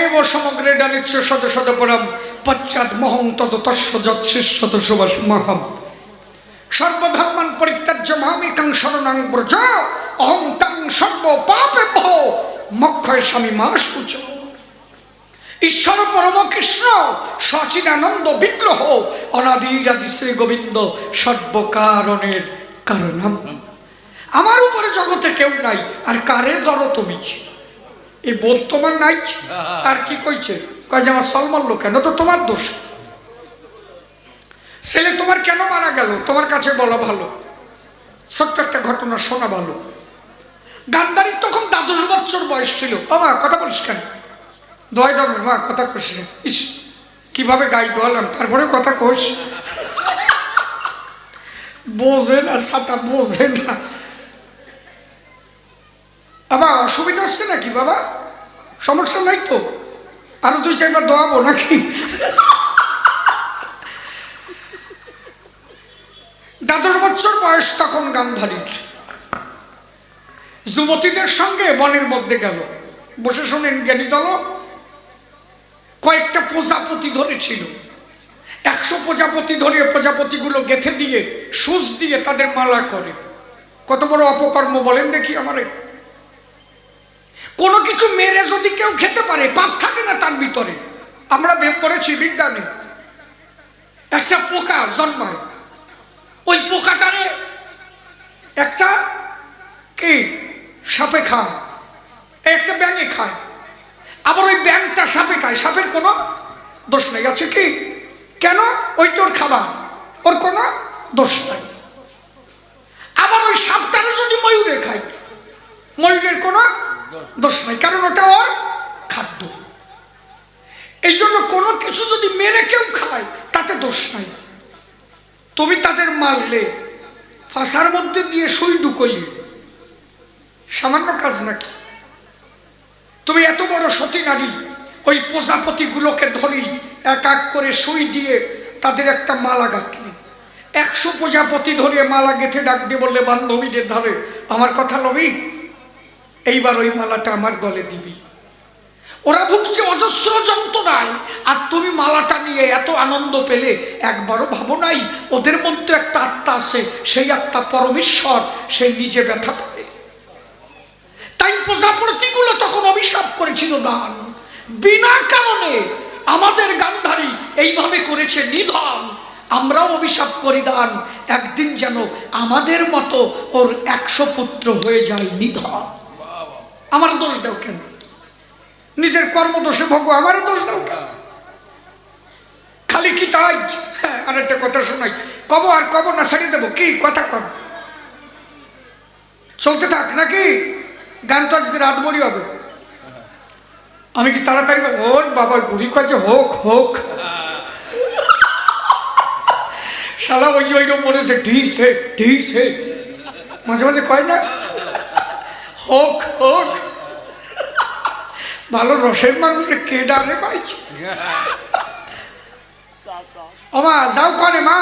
অতএব সমগ্রে ডানিচ্ছ শত শত পরম পশ্চাৎ মহং তত তস্য যৎশিষ্যত সুবাস মহম সর্বধর্মান পরিত্যাজ্য মামেকাং শরণাং ব্রজ অহং তাং সর্ব পাপেভ্য মোক্ষয় স্বামী মা শুচ। ঈশ্বর পরম কৃষ্ণ সচিদানন্দ বিগ্রহ অনাদিরাদি শ্রী গোবিন্দ সর্বকারণের কারণম। আমার উপরে জগতে কেউ নাই, আর কারে ধরো তুমি? এই বোধ তোমার নাই? আর কি কইছে? কয় যে আমার সলমান লোক কেন, তো তোমার দোষ। ছেলে তোমার কেন মারা গেল তোমার কাছে বলা ভালো, ছোট্ট একটা ঘটনা শোনা ভালো। গান্ধারীর তখন 12 বছর বয়স ছিল। মা কথা বলিস কেন? দোয়াই ধর্মের মা কথা কইস না। ইস কিভাবে গাই দোয়ালাম, তারপরে কথা কইস। বোঝে না সাতা, বোঝে না। আবার অসুবিধা হচ্ছে নাকি বাবা? সমস্যা নাই তো? আরো 2-4 বার দোয়াবো নাকি? 12 বছর বয়স তখন গান্ধারীর। যুবতীদের সঙ্গে বনের মধ্যে গেল, বসে শোনেন জ্ঞানী দল। কয়েকটা প্রজাপতি ধরেছিল। 100 প্রজাপতি ধরে প্রজাপতিগুলো গেঁথে দিয়ে সুচ দিয়ে তাদের মালা করে। কত বড় অপকর্ম বলেন দেখি আমারে। কোনো কিছু মেরে যদি কেউ খেতে পারে, পাপ থাকে না তার ভিতরে। আমরা পড়েছি বিজ্ঞানে, একটা পোকা জন্মায়, ওই পোকাটারে একটা কি সাপে খায়, একটা ব্যাঙে খায়, আবার ওই ব্যাঙটা সাপে খায়। সাপের কোনো দোষ নেই, আছে কি? কেন? ওই তোর খাবার, ওর কোনো দোষ নাই। আবার ওই সাপটারে যদি ময়ূরে খায়, ময়ূরের কোনো দোষ নাই, কারণ ওটা ওর খাদ্য। এই জন্য কোনো কিছু যদি মেরে কেউ খায় তাতে দোষ নাই। তুমি তাদের মারলে, ফাঁসার মধ্যে দিয়ে সুই ঢুকলি, সামান্য কাজ নাকি? তুমি এত বড় সতী নারী, ওই প্রজাপতিগুলোকে ধরি এক এক করে সুই দিয়ে তাদের একটা মালা গাঁথলে। 100 প্রজাপতি ধরে মালা গেঁথে ডাক দিয়ে বললে, বান্ধবীদের ধরে আমার কথা লবি, এইবার ওই মালাটা আমার গলে দিবি। ওরা ভুগছে অজস্র যন্ত্রণায়, আর তুমি মালাটা নিয়ে এত আনন্দ পেলে। একবারও ভাবো নাই ওদের মধ্যে একটা আত্মা আছে, সেই আত্মা পরমেশ্বর, সেই নিজে ব্যথা পায়। তাই প্রজাপতিগুলো তখন অভিশাপ করেছিল দান, বিনা কারণে আমাদের গান্ধারী এইভাবে করেছে নিধন। আমরাও অভিশাপ করি দান, একদিন যেন আমাদের মতো ওর 100 পুত্র হয়ে যায় নিধন। আমার দোষ দাও কেন? নিজের কর্মদোষে ভোগো, আমার দোষ দাও কেন? খালি কি তাই? হ্যাঁ, আর একটা কথা শোনাই, কব আর কব না, ছাড়িয়ে দেবো কি কথা কর, চলতে থাক নাকি? গান তো আজকে রাত ভরি হবে। আমি কি তাড়াতাড়ি? ওর বাবার বুড়ি কাছে হোক হোক, শালা ওই যে ওইরকম মনেছে ঢিছে ঢিছে, মাঝে মাঝে কয় না হোক হোক। ভালো রসের মানুষে কে ডালে ভাই? ও মা যাও কনে, মা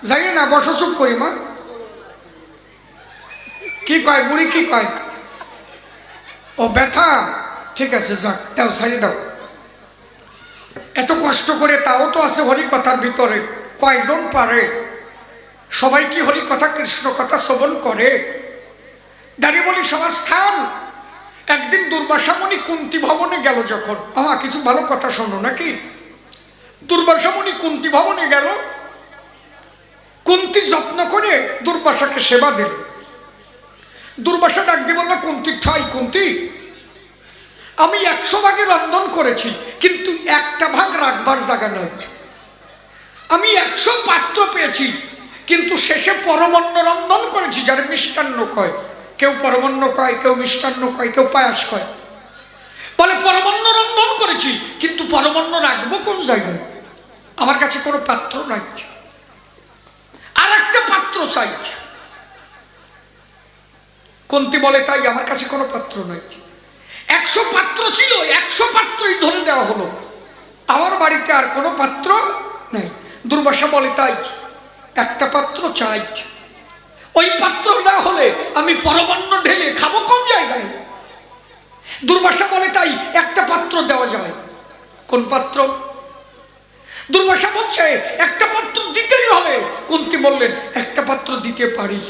যাই না, বসো চুপ করি। মা কি কয় বুড়ি, কি কয়? ও ব্যথা, ঠিক আছে যাক, দাও সারিয়ে দাও। এত কষ্ট করে, তাও তো আছে হরিকথার ভিতরে। কয়জন পারে? সবাই কি হরিকথা কৃষ্ণ কথা শ্রবণ করে? দাঁড়িয়ে বলি সমাস্থান। একদিন দুর্বাসা মুনি কুন্তি ভবনে গেল যখন, আমার কিছু ভালো কথা শোনো নাকি। দুর্বাসা মুনি কুন্তি ভবনে গেল, কুন্তি যত্ন করে দুর্বাসাকে সেবা দিল। দুর্বাসা ডাক দিয়ে বলল, কুন্তি ঠাই, কুন্তি আমি 100 ভাগে রন্ধন করেছি, কিন্তু একটা ভাগ রাখবার জায়গা নাই। আমি 100 পাত্র পেয়েছি, কিন্তু শেষে পরমান্ন রন্ধন করেছি, যারা মিষ্টান্ন কয়। কেউ পরমান্ন কয়, কেউ মিষ্টান্ন কয়, কেউ পায়াস কয়। বলে পরমান্ন রন্ধন করেছি, কিন্তু পরমান্ন রাখবো কোন জায়গায়? আমার কাছে কোনো পাত্র নাই, আর একটা পাত্র চাই। কুন্তি বলে, তাই আমার কাছে কোনো পাত্র নাই। 100 পাত্র ছিল, 100 পাত্রই ধরে দেওয়া হলো, আমার বাড়িতে আর কোনো পাত্র নেই। দুর্বাসা বলে, তাই একটা পাত্র চাই। ওই পাত্র না হলে আমি পরমান্ন ঢেলে খাবো কোন জায়গায়? দুর্বাসা বলে তাই একটা পাত্র দেওয়া যায়। কোন পাত্র? দুর্বাসা বলছে একটা পাত্র দিতেই হবে। কুন্তী বললেন একটা পাত্র দিতে পারি,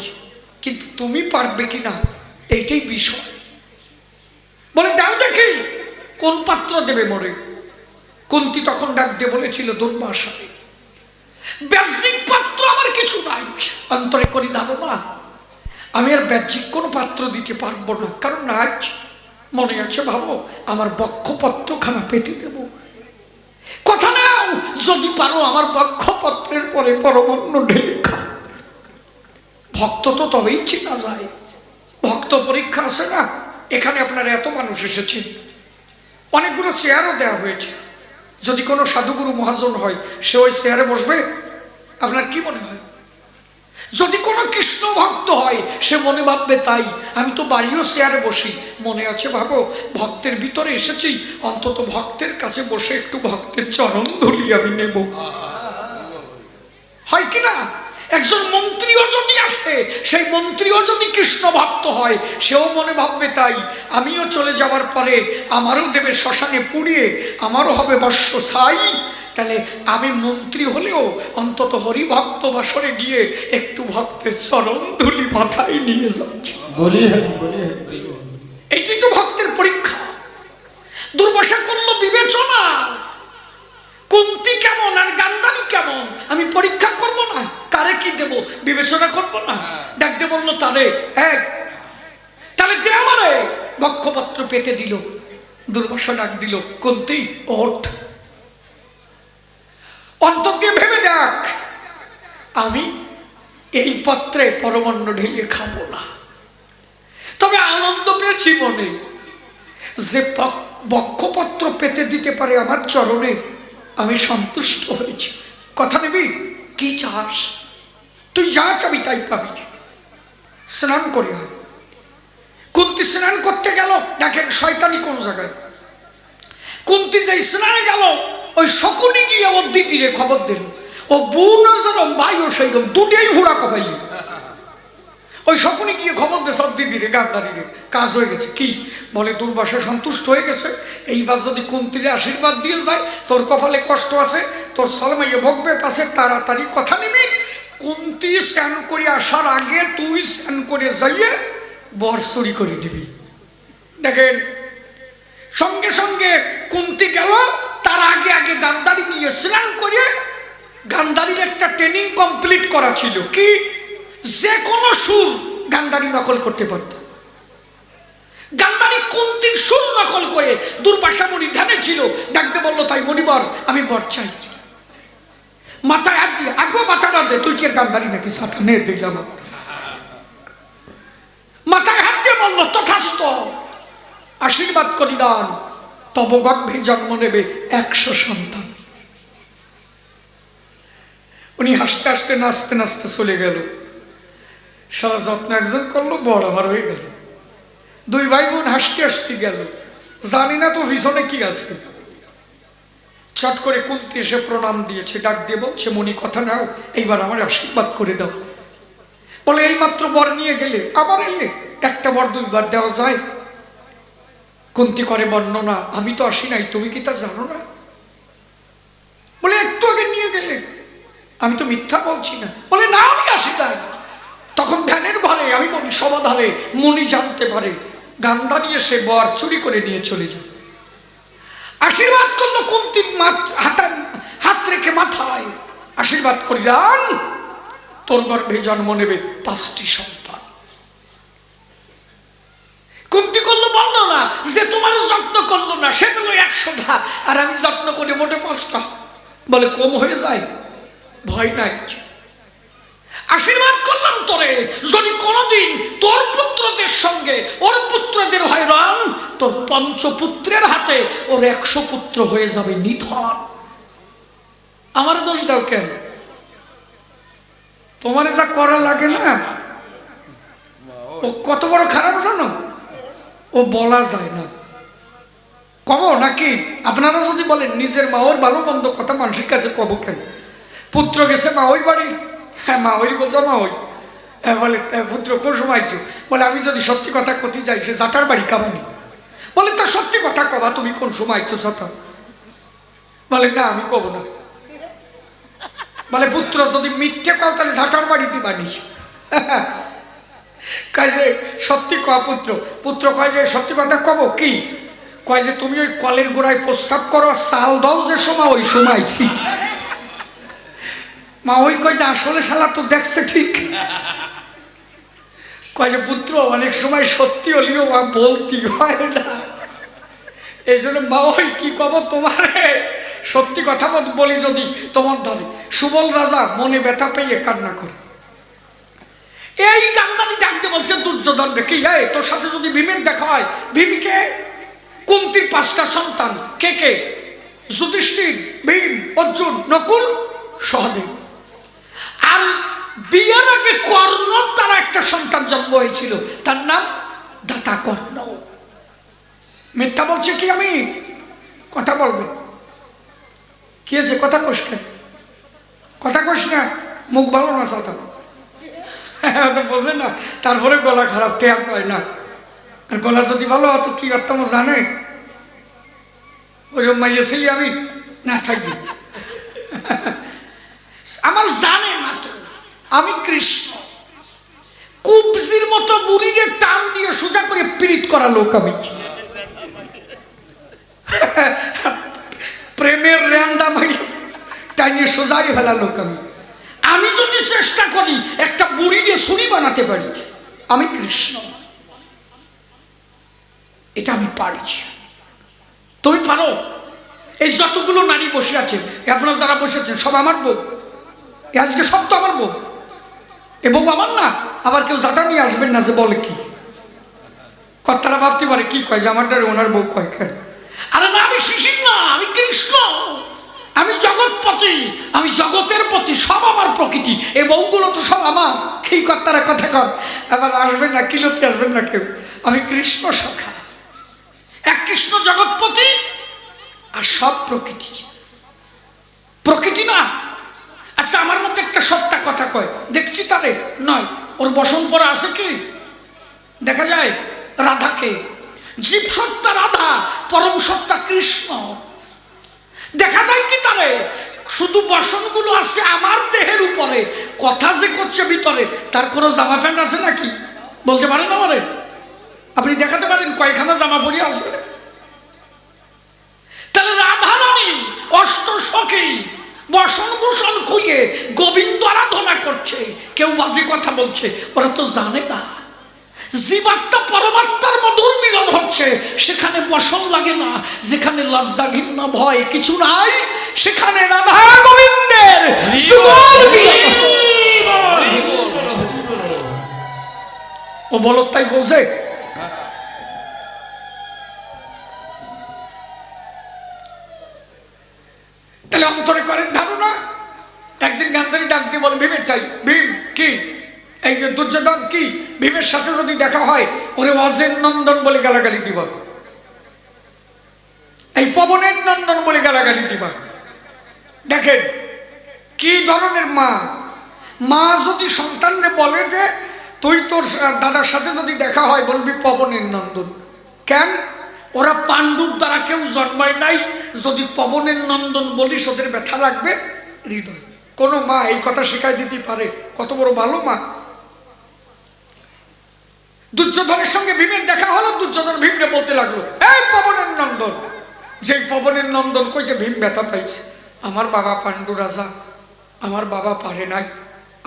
কিন্তু তুমি পারবে কিনা এইটাই বিষয়। বলে দাও দেখি কোন পাত্র দেবে মোরে। কুন্তী তখন ডাক দিয়ে বলেছিল দুর্বাসা, বাহ্যিক পাত্র আমার কিছু নাই। অন্তরে করি ধারণা আমি আর বাহ্যিক কোনো পাত্র দিতে পারবো না, কারণ আজ মনে আছে ভাবো আমার বক্ষপত্রখানা পেতে দেব। কথা নাও, যদি পারো আমার বক্ষপত্রের পরে পরমান্ন ঢেলে খাও। ভক্ত তো তবেই চেনা যায়। ভক্ত পরীক্ষা আছে না। এখানে আপনার এত মানুষ এসেছেন, অনেকগুলো চেয়ারও দেওয়া হয়েছে। যদি কোনো সাধুগুরু মহাজন হয় সে ওই চেয়ারে বসবে? আপনার কি মনে হয়? যদি কোনো কৃষ্ণ ভক্ত হয় সে মনে ভাববে তাই আমি তো বাড়িও চেয়ারে বসি। মনে আছে ভাবো ভক্তের ভিতরে এসেছি, অন্তত ভক্তের কাছে বসে একটু ভক্তের চরণ ধুলি আমি নেব, হয় কিনা? একজন মন্ত্রীও যদি আসে, সেই মন্ত্রীও যদি কৃষ্ণ ভক্ত হয় সেও মনে ভাববে তাই আমিও চলে যাওয়ার পরে আমারও দেবে শ্মশানে পুড়িয়ে, আমারও হবে বর্ষ ছাই। তাহলে আমি মন্ত্রী হলেও অন্তত হরিভক্ত বাসরে গিয়ে একটু ভক্তের চরণ ধুলি মাথায় নিয়ে যাচ্ছি। এইটাই তো ভক্তের পরীক্ষা। দুর্বাসা করলো বিবেচনা, কুন্তী কেমন আর গান্ধারী কেমন আমি পরীক্ষা করব না, কারে কি দেব বিবেচনা করব না। ডাক দিয়ে বললো তারে এক, তাহলে দে আমারে। বক্ষপত্র পেতে দিল। দুর্বাসা ডাক দিল কুন্তী ওঠ, অন্তর দিয়ে ভেবে দেখ আমি এই পত্রে পরমান্ন ঢেলে খাবো না, তবে আনন্দ পেয়েছি মনে যে বক্ষপত্র পেতে দিতে পারে আমার চরণে, আমি সন্তুষ্ট হয়েছি। কথা নেবি? কি চাস? তুই যা চাবি তাই পাবি। স্নান করি হয়। কুন্তী স্নান করতে গেল, দেখেন শয়তানি কোন জায়গায়। কুন্তী যে স্নানে গেল ওই শকুনি গিয়ে ওর দিদিরে খবর দিল। ও বোন যেরম ভাইও সেইরকম দুটিয়াই হুড়া কপাই। ওই শকুনি গিয়ে খবর দে সব দিদিরে গান্ধারীরে কাজ হয়ে গেছে। কি বলে? দুর্বাসা সন্তুষ্ট হয়ে গেছে। এইবার যদি কুন্তীরে আশীর্বাদ দিয়ে যায়, তোর কপালে কষ্ট আছে, তোর সলমাইয়ে ভোগবে পাশে, তাড়াতাড়ি কথা নিবি। কুন্তী স্নান করে আসার আগে তুই স্নান করে যাইয়ে বর চুরি করে নিবি। দেখেন সঙ্গে সঙ্গে কুন্তী গেল, তার আগে আগে গান্ধারী গিয়ে স্নান করে। গান্ধারীর একটা ট্রেনিং কমপ্লিট করা ছিল, কি যে কোনো সুর গান্ধারী নকল করতে পারত। গান্ধারী কুন্তীর সুর নকল করে দুর্বাসা মুনি ধ্যানে ছিল, ডাকতে বললো তাই মণিবর আমি বর চাই। মাথায় হাত দিয়ে আগো মাথাটা দে, তুই কি গান্ধারী নাকি? সাথে নে দিলাম। মাথায় হাত দিয়ে বললো তথাস্ত, আশীর্বাদ করি দান, তব গর্ভে জন্ম নেবে 100 সন্তান। উনি হাসতে হাসতে নাচতে নাচতে চলে গেল। সারা যত্ন একজন করলো, বড় আমার হয়ে গেল। দুই ভাই বোন হাসতে হাসতে গেল, জানি না তো ভীষণে কি আছে। চট করে কুন্তী এসে প্রণাম দিয়েছে, ডাক দিয়ে বলছে মনি কথা নাও, এইবার আমার আশীর্বাদ করে দাও। বলে এই মাত্র বর নিয়ে গেলে আবার এলে, একটা বর দুইবার দেওয়া যায়? কুন্তী করে বর্ণনা, আমি তো আসি নাই, তুমি কি তা জানো না? বলে একটু আগে নিয়ে গেলে। আমি তো মিথ্যা বলছি না। বলে না আমি আসি নাই। তখন ধ্যানের ঘরে আমি মনি সমাধানে মনি জানতে পারে গান্ধারী এসে বর চুরি করে নিয়ে চলে যায়। আশীর্বাদ করলো কুন্তীর হাত রেখে মাথায় আশীর্বাদ করিলাম, তোর গর্ভে জন্ম নেবে 5টি সন্তান। কুন্তী করলো বর্ণনা যে তোমার যত্ন করলো না সে পেল 100টা, আর আমি যত্ন করি মোটে 5টা। বলে কম হয়ে যায়, ভয় নাই। আশীর্বাদ করলাম তোরে, যদি কোনদিন তোর পুত্রদের সঙ্গে ওর পুত্রদের হয়রান, তোর 5 পুত্রের হাতে ওর 100 পুত্র হয়ে যাবে নিধন। আমার দোষ দাও কেন? তোমার যা করা লাগে না, ও কত বড় খারাপ জানো? ও বলা যায় না। কব নাকি? আপনারা যদি বলেন নিজের মা ওর ভালো মন্দ কথা মানুষের কাছে কব কেন? পুত্র গেছে মা ওই বাড়ি, হ্যাঁ মা ওই বলছো মা ওই, বলে পুত্র কোন সময় বলে আমি যদি সত্যি কথা কথি যাই সে জাটার বাড়ি কামানি। বলে তো সত্যি কথা কবা, তুমি কোন সময় ইচ্ছো সাথা? বলে না আমি কব না। বলে পুত্র যদি মিথ্যে কও তাহলে ঝাঁটার বাড়ি দিবানি। কয় যে সত্যি ক পুত্র। পুত্র কয় যে সত্যি কথা কব কি? কয় যে তুমি ওই কলের গোড়ায় প্রস্রাব করো, চাল দাও যে সময় ওই সময় আইছি। মা ওই কয় যে আসলে শালা তো দেখছে ঠিক। কয় যে পুত্র অনেক সময় সত্যি হলেও মা বলতে হয় না, এই জন্য মা ওই কি কব তোমারে সত্যি কথা বলি যদি তোমার ধরে। সুবল রাজা মনে ব্যথা পেয়ে কান্না করে এই কান্দানি ডাকতে বলছে দুর্যোধন কি তোর সাথে যদি ভীমের দেখা হয়, ভীমকে কুন্তির 5টা সন্তান কে কে? যুধিষ্ঠির, ভীম, অর্জুন, নকুল, সহদেব। আর বিয়ের আগে কর্ণ তার একটা সন্তান জন্ম হয়েছিল, তার নাম দাতা কর্ণ। মিথ্যা বলছে কি আমি? কথা বলবেন কি আছে? কথা কোষ না, কথা কোষ না, মুখ ভালো না সাথে তো বোঝে না, তারপরে গলা খারাপ টের পায় না। আর গলা যদি ভালো হতো কি করতাম জানে? ওই মাইয়েছিলি আমি না থাকি আমার জানে না তো আমি কৃষ্ণ। কুবজির মতো বুড়িকে টান দিয়ে সোজা করে পীড়িত করা লোক আমি। প্রেমের র্যান্ডা মারি টানিয়ে সোজাই ফেলা লোক আমি। আমি যদি চেষ্টা করি একটা বুড়ি দিয়ে ছুরি বানাতে পারি, আমি কৃষ্ণ। এটা আমি পারি। তুমি পারো? এই যতগুলো নারী বসে আছে, আপনারা যারা বসেছেন সব আমার বউ। আজকে সব তো আমার বউ। এ বউ আমার না, আবার কেউ জাটা নিয়ে আসবেন না যে বলে কি কথাটা ভাবতে পারে কি কয় যে আমারটা ওনার বউ কয়। আরে না, আমি শিশির না, আমি কৃষ্ণ। আমি জগৎপতি, আমি জগতের পতি, সব আমার প্রকৃতি। এই বউগুলো তো সব আমার। এই কথারা কথা কর, আবার আসবেন না, কিলোতে আসবেন না কেউ। আমি কৃষ্ণ সখা, এক কৃষ্ণ জগৎপতি আর সব প্রকৃতি। প্রকৃতি না? আচ্ছা আমার মধ্যে একটা সত্তা কথা কয়, দেখছি তারে নয়, ওর বসন পরা আছে কি দেখা যায়? রাধাকে। জীব সত্তা রাধা, পরম সত্তা কৃষ্ণ। দেখা যায় কি তারে? শুধু বসনগুলো আছে আমার দেহের উপরে, কথা যে করছে ভিতরে তার কোনো জামা প্যান্ট আছে নাকি? বলতে পারেন আমারে? আপনি দেখাতে পারেন কয়খানা জামা পরে আছে? তাহলে রাধা রানী অষ্ট সখী বসন ভূষণ খুইয়ে গোবিন্দ আরাধনা করছে। কেউ বাজে কথা বলছে, ওরা তো জানে না জীবাত্মা পরমাত্মার মধুর মিলন হচ্ছে। সেখানে বসন লাগে না, যেখানে লজ্জা ঘৃণা ভয় কিছু নাই, সেখানে রাধা গোবিন্দের ও বলো তাই বোঝে। তাহলে অন্তরে করেন ধারণা। একদিন গান্ধী ডাক দিয়ে বলে ভীমের চাই। ভীম কি? এই যে দুর্যোধন কি ভীমের সাথে যদি দেখা হয় ওরে অজের নন্দন বলে গালাগালি দিব, এই পবনের নন্দন বলে গালাগালি দিবা। দেখেন কি ধরনের মা। মা যদি সন্তানরে বলে যে তুই তোর দাদার সাথে যদি দেখা হয় বলবি পবনের নন্দন, কেন? ওরা পাণ্ডুর দ্বারা কেউ জন্মায় নাই। যদি পবনের নন্দন বলিস ওদের ব্যথা লাগবে হৃদয়। কোনো মা এই কথা শেখাই দিতে পারে? কত বড় ভালো মা। দুর্যোধনের সঙ্গে ভীমের দেখা হলো, দুর্যোধন ভীমকে বলতে লাগলো এই পবনের নন্দন। যে পবনের নন্দন কইছে ভীম ব্যথা পাইছে। আমার বাবা পাণ্ডু রাজা, আমার বাবা পারে নাই।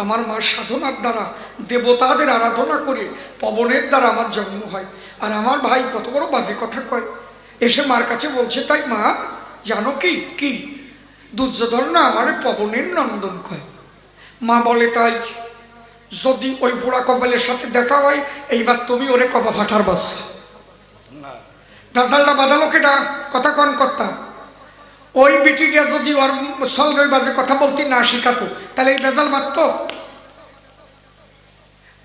আমার মার সাধনার দ্বারা দেবতাদের আরাধনা করে পবনের দ্বারা আমার জন্ম হয়। আর আমার ভাই কত বড় বাজে কথা কয়, এসে মার কাছে বলছে তাই মা জানো কি কি দুর্যোধন না আমারে পবনের নন্দন কয়। মা বলে তাই? যদি ওই বুড়া কপালের সাথে দেখা হয় এইবার তুমি ওরে কপা ফাটার বাচ্চা। রাজালটা বাদালো কেটা কথা কন কর্তা। ওই বিটিটা যদি ওর সলরই বাজে কথা বলতে না শিখাতো তাহলে এই বেজাল মারত?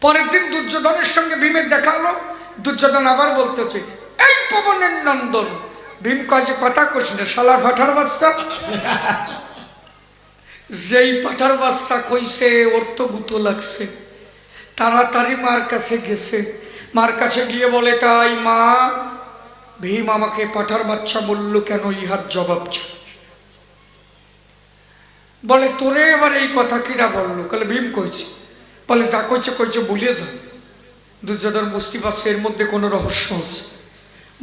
পরের দিন দুর্যোধনের সঙ্গে ভীমের দেখা হলো। দুর্যোধন আবার বলতেছে এই পবনের নন্দন। ভীম কাজে কথা কইস না শালার ফাটার বাচ্চা। যেই পাঠার বাচ্চা কইছে ওর তো গুতো লাগছে, তাড়াতাড়ি মার কাছে গেছে। মার কাছে গিয়ে বলে তাই মা ভীম আমাকে পাঠার বাচ্চা বলল কেন, ইহার জবাব চাই। বলে তোরে এবার এই কথা কিনা বললো? কালে ভীম কইছে। বলে যা কইছে কইছে বলিয়ে যা। দুর্যোধন বুঝতে পারছে এর মধ্যে কোনো রহস্য আছে।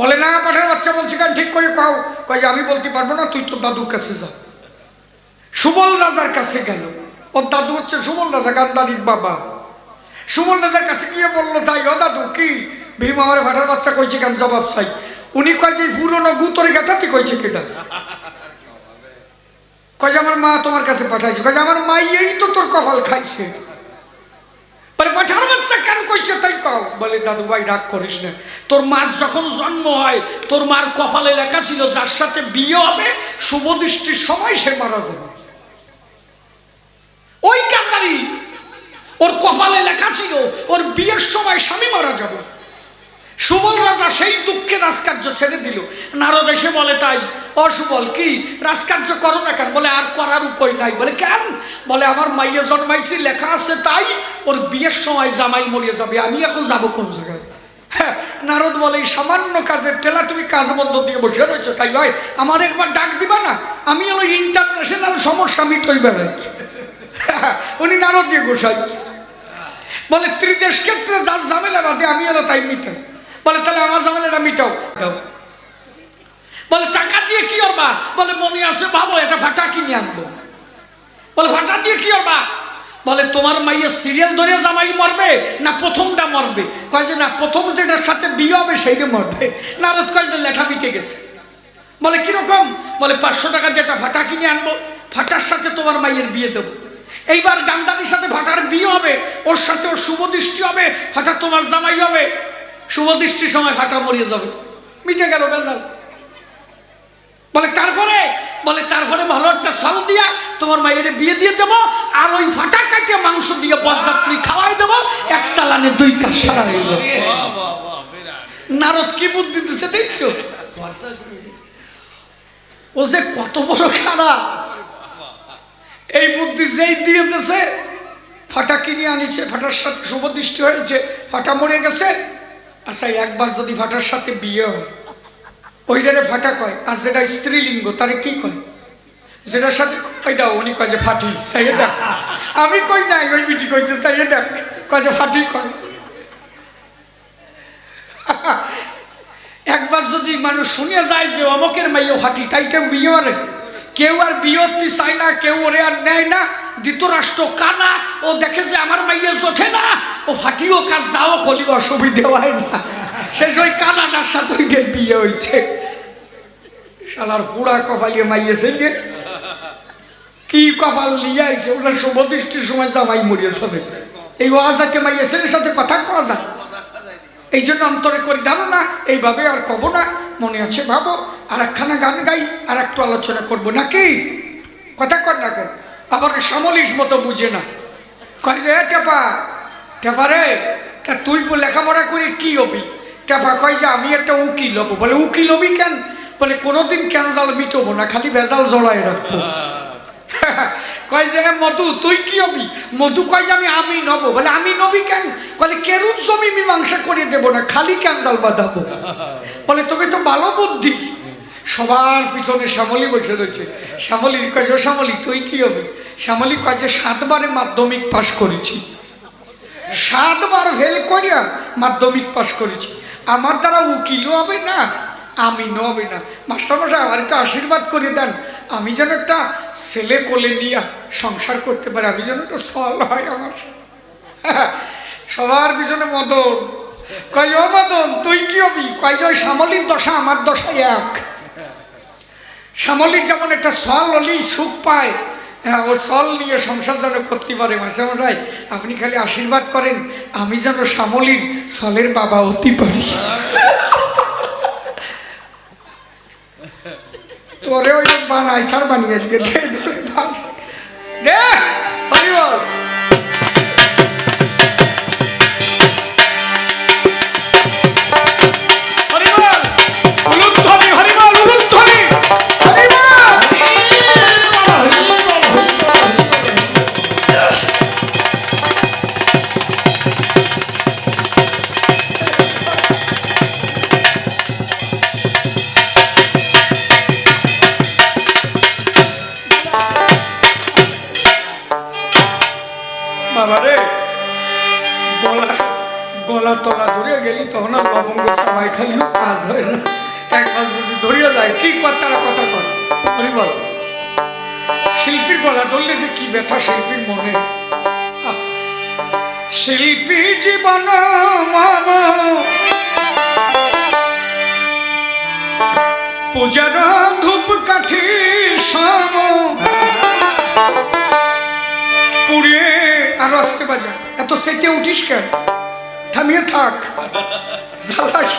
বলে না, পাঠার বাচ্চা বলছে কেন, ঠিক করে কাও। কয় আমি বলতে পারবো না, তুই তোর দাদুর কাছে যা। সুবল রাজার কাছে গেল। ওর দাদু হচ্ছে সুবল রাজা, গান্ধারীর বাবা। সুবল রাজার কাছে গিয়ে বললো তাই, ও দাদু কি ভীম আমার পাঠার বাচ্চা কইছে কেন, জবাব চাই। উনি কয় যে পুরনো গুতরে গাঁথাতে কইছে কেটা। কয় যে আমার মা তোমার কাছে পাঠাইছে। কয় যে আমার মা এই তো তোর কপাল খাইছে। বলে পাঠার বাচ্চা কেন কইছে তাই কও। বলে দাদু ভাই রাগ করিস না, তোর মার যখন জন্ম হয় তোর মার কপালে লেখা ছিল যার সাথে বিয়ে হবে শুভ দৃষ্টির সময় সে মারা যাবে। ওই গান্ধারী ওর কপালে লেখা ছিল ওর বিয়ের সময় স্বামী মারা যাবে। সুবল রাজা সেই দুঃখে রাজকার্য ছেড়ে দিল। নারদ এসে বলে তাই, ও সুবল কি রাজকার্য করো না কেন? বলে আর করার উপায় নাই। বলে কেন? বলে আমার মাইয়া জন্মাইছি লেখা আছে তাই ওর বিয়ের সময় জামাই মরিয়ে যাবে, আমি এখন যাব কোন জায়গায়? হ্যাঁ, নারদ বলে এই সামান্য কাজের টেলা তুমি কাজ বন্ধ দিয়ে বসে রয়েছো, তাই নয় আমার একবার ডাক দিবা না? আমি হলো ইন্টারন্যাশনাল সমস্যা মিটই বেড়াই। উনি নারদ দিয়ে গোসাই। বলে ত্রিদেশ ক্ষেত্রে যার ঝামেলা বাদে আমি হলো তাই মিটাই। বলে তাহলে আমার ঝামেলাটা মিটাও। বলে টাকা দিয়ে কি করবা? বলে মনে আছে ভাবো এটা ফাটা কিনে আনবো। বলে ফাটা দিয়ে কি করবা? বলে তোমার মাইয়ের সিরিয়াল ধরে জামাই মরবে না প্রথমটা মরবে? কয় যে না, প্রথম যেটার সাথে বিয়ে হবে সেইটা মরবে। নারদ কয় যে লেখা মিটে গেছে। বলে কিরকম? বলে 500 টাকা দিয়ে একটা ফাটা কিনে আনবো, ফাটার সাথে তোমার মাইয়ের বিয়ে দেবো। এইবার গান্ধারীর সাথে ফাটার বিয়ে হবে, ওর সাথে ওর শুভ দৃষ্টি হবে, ফাটা তোমার জামাই হবে। শুভ দৃষ্টির সময় ফাটা মরিয়ে যাবে, মিটে গেল বেজাল। বলে তারপরে? বলে তারপরে ভালো একটা চাল দিয়া তোমার মায়ের বিয়ে দিয়ে দেবো, আর ওই ফাটা কাটে মাংস দিয়ে বরযাত্রী খাওয়াই দেবো, এক চালানে 2 কাজ সারা হয়ে যাবে। নারদ কি বুদ্ধি দিচ্ছে দেখছো? ও যে কত বড় খারাপ। এই বুদ্ধি যেই দিয়ে দিতেছে, ফাটা কিনে আনিছে, ফাটার সাথে শুভ দৃষ্টি হয়েছে, ফাটা মরে গেছে। আচ্ছা একবার যদি ফাটার সাথে বিয়ে হয় ওইটারে ফাটা কয়, আর যেটা স্ত্রীলিঙ্গ তারে কি কয়? যেটার সাথে ওইটা উনি কয় যে ফাটি। সাইয়ে দেখ, আমি কই নাই, ওই বিটি কইছে সাইয়ে দেখ, কয় যে ফাটি কয়। একবার যদি মানুষ শুনে যায় যে অমকের মাইও ফাটি, তাই কেউ বিয়ে করে? কেউ আর বিয়তি চায় না, কেউ ওরে আর নেয় না। ধৃতরাষ্ট্র কানা, ও দেখে যে আমার মাইয়ের জোঠে না, ও ফাটিও কাজ যাও খলি, অসুবিধে হয় না। শেষ ওই কানাটার সাথে ওইটার বিয়ে হয়েছে। শালার পুরা কপালিয়ে মাইয়েছে, কি কপাল নিয়ে আইছে, ওনার শুভ দৃষ্টির সময় জামাই মরিয়ে যাবে। এই ওয়াজাকে মাইয়া ছেলের সাথে কথা কওয়া যায়, এই জন্য অন্তরে করি ধারণা, এইভাবে আর কব না। মনে আছে ভাবো, আর একখানা গান গাই, আর একটু আলোচনা করবো নাকি? কথা কর না কেন? আবার সামলিশ মতো বুঝে না, কয় যে টেপা টেপা রে, তা তুই লেখাপড়া করে কি হবি? টেপা কয় যে আমি একটা উকিল হবো। বলে উকিল হবি কেন? বলে কোনোদিন ক্যান্সাল মিটবো না, খালি ভেজাল জড়াই রাখবো। কয় যে মধু তুই কি হবি? মধু কয় যে আমি নব। বলে আমি নবী কেন? বলে কেরুন জমি মীমাংসা করে দেবো না, খালি ক্যান্সাল বাঁধাবো। বলে তোকে তো ভালো বুদ্ধি। সবার পিছনে শ্যামলী বসে রয়েছে। শ্যামলীর কয় যে শ্যামলী তুই কি হবি? শ্যামলী কয় যে 7 বারে মাধ্যমিক পাশ করেছি, 7 বার ফেল করিয়া মাধ্যমিক পাশ করেছি, আমার দ্বারা উকিলও হবে না, আমিনও হবে না। মাস্টারমশাই আমার একটা আশীর্বাদ করে দেন, আমি যেন একটা ছেলে কোলে নিয়ে সংসার করতে পারি, আমি যেন একটা সল হয় আমার। সবার পিছনে মদন। কয় ও মদন তুই কি হবি? কয় যে ওই শ্যামলীর দশা আমার দশা এক। শ্যামলীর যেমন একটা সল হলি সুখ পায়, হ্যাঁ ও সল নিয়ে সংসার যেন করতে পারে। মাস্টারমশাই আপনি খালি আশীর্বাদ করেন, আমি যেন শ্যামলীর সলের বাবা হতে পারি। তোরে ওই বানাই সার বানিয়ে আজকে দে হরিবল। বাবা রে, গলা গলা তলা ধরে গেলি তখন আর লবঙ্গ সামাই খাইলেও কাজ হয় না। একবার যদি ধরিয়ে যায় কি তারা কথা কয় বলি বল। শিল্পীর গলা ধরলে যে কি ব্যথা শিল্পীর মনে। শিল্পী জীবন মামা পূজার ধূপ কাঠি সাম পুড়িয়ে আরো আসতে বাজা। এত সেটে উঠিস কেন? থামিয়ে থাক, জ্বালাস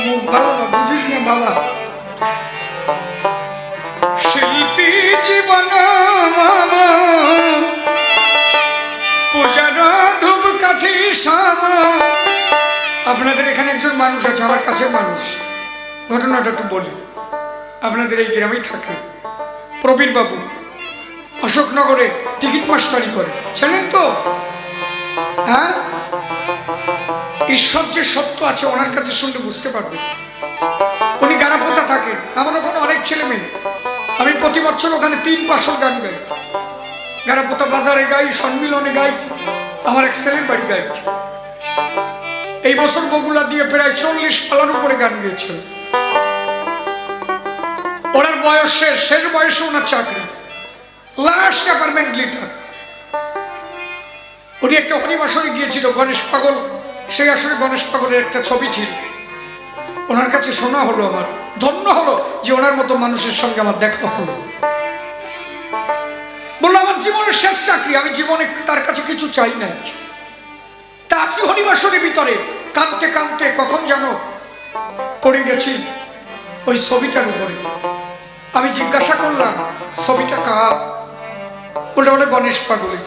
মুখ ভালো না, বুঝিস না বাবা। শিল্পী জীবন মামা পূজার ধূপ কাঠি সাম। আপনাদের এখানে একজন মানুষ আছে, আমার কাছের মানুষ, ঘটনাটা একটু বলি। আপনাদের এই গ্রামেই থাকে প্রবীর বাবু, অশোকনগরে টিকিট মাস্টারি করে, জানেন তো? হ্যাঁ, ঈশ্বর যে সত্য আছে ওনার কাছে শুনলে বুঝতে পারবে। উনি গানাপোতা থাকেন, আমার ওখানে অনেক ছেলে মেয়ে। আমি প্রতি বছর ওখানে 3 পাশল গান গাই। গানাপোতা বাজারে গাই, সম্মিলনে গাই, আমার এক ছেলের বাড়ি গাই। এই বছর বগুলা দিয়ে প্রায় 40 পালার উপরে গান গিয়েছিল। ওনার বয়সের শেষ বয়সে ওনার চাকরি, লাস্ট অ্যাপার্টমেন্ট লিটার। উনি একটা হরিবাসরে গিয়েছিল, গণেশ পাগল, সেই আসলে গণেশ পাগলের একটা ছবি ছিল। ওনার কাছে শোনা হলো, আমার ধন্য হলো যে ওনার মতো মানুষের সঙ্গে আমার দেখা হলো। বললো আমার জীবনের শেষ চাকরি, আমি জীবনে তার কাছে কিছু চাই না। তা আছি হরিবাসরের ভিতরে, কাঁদতে কাঁদতে কখন জানো পড়ে গেছি ওই ছবিটার উপরে। আমি জিজ্ঞাসা করলাম ছবিটা কার? বলে ওটা গণেশ পাগলে।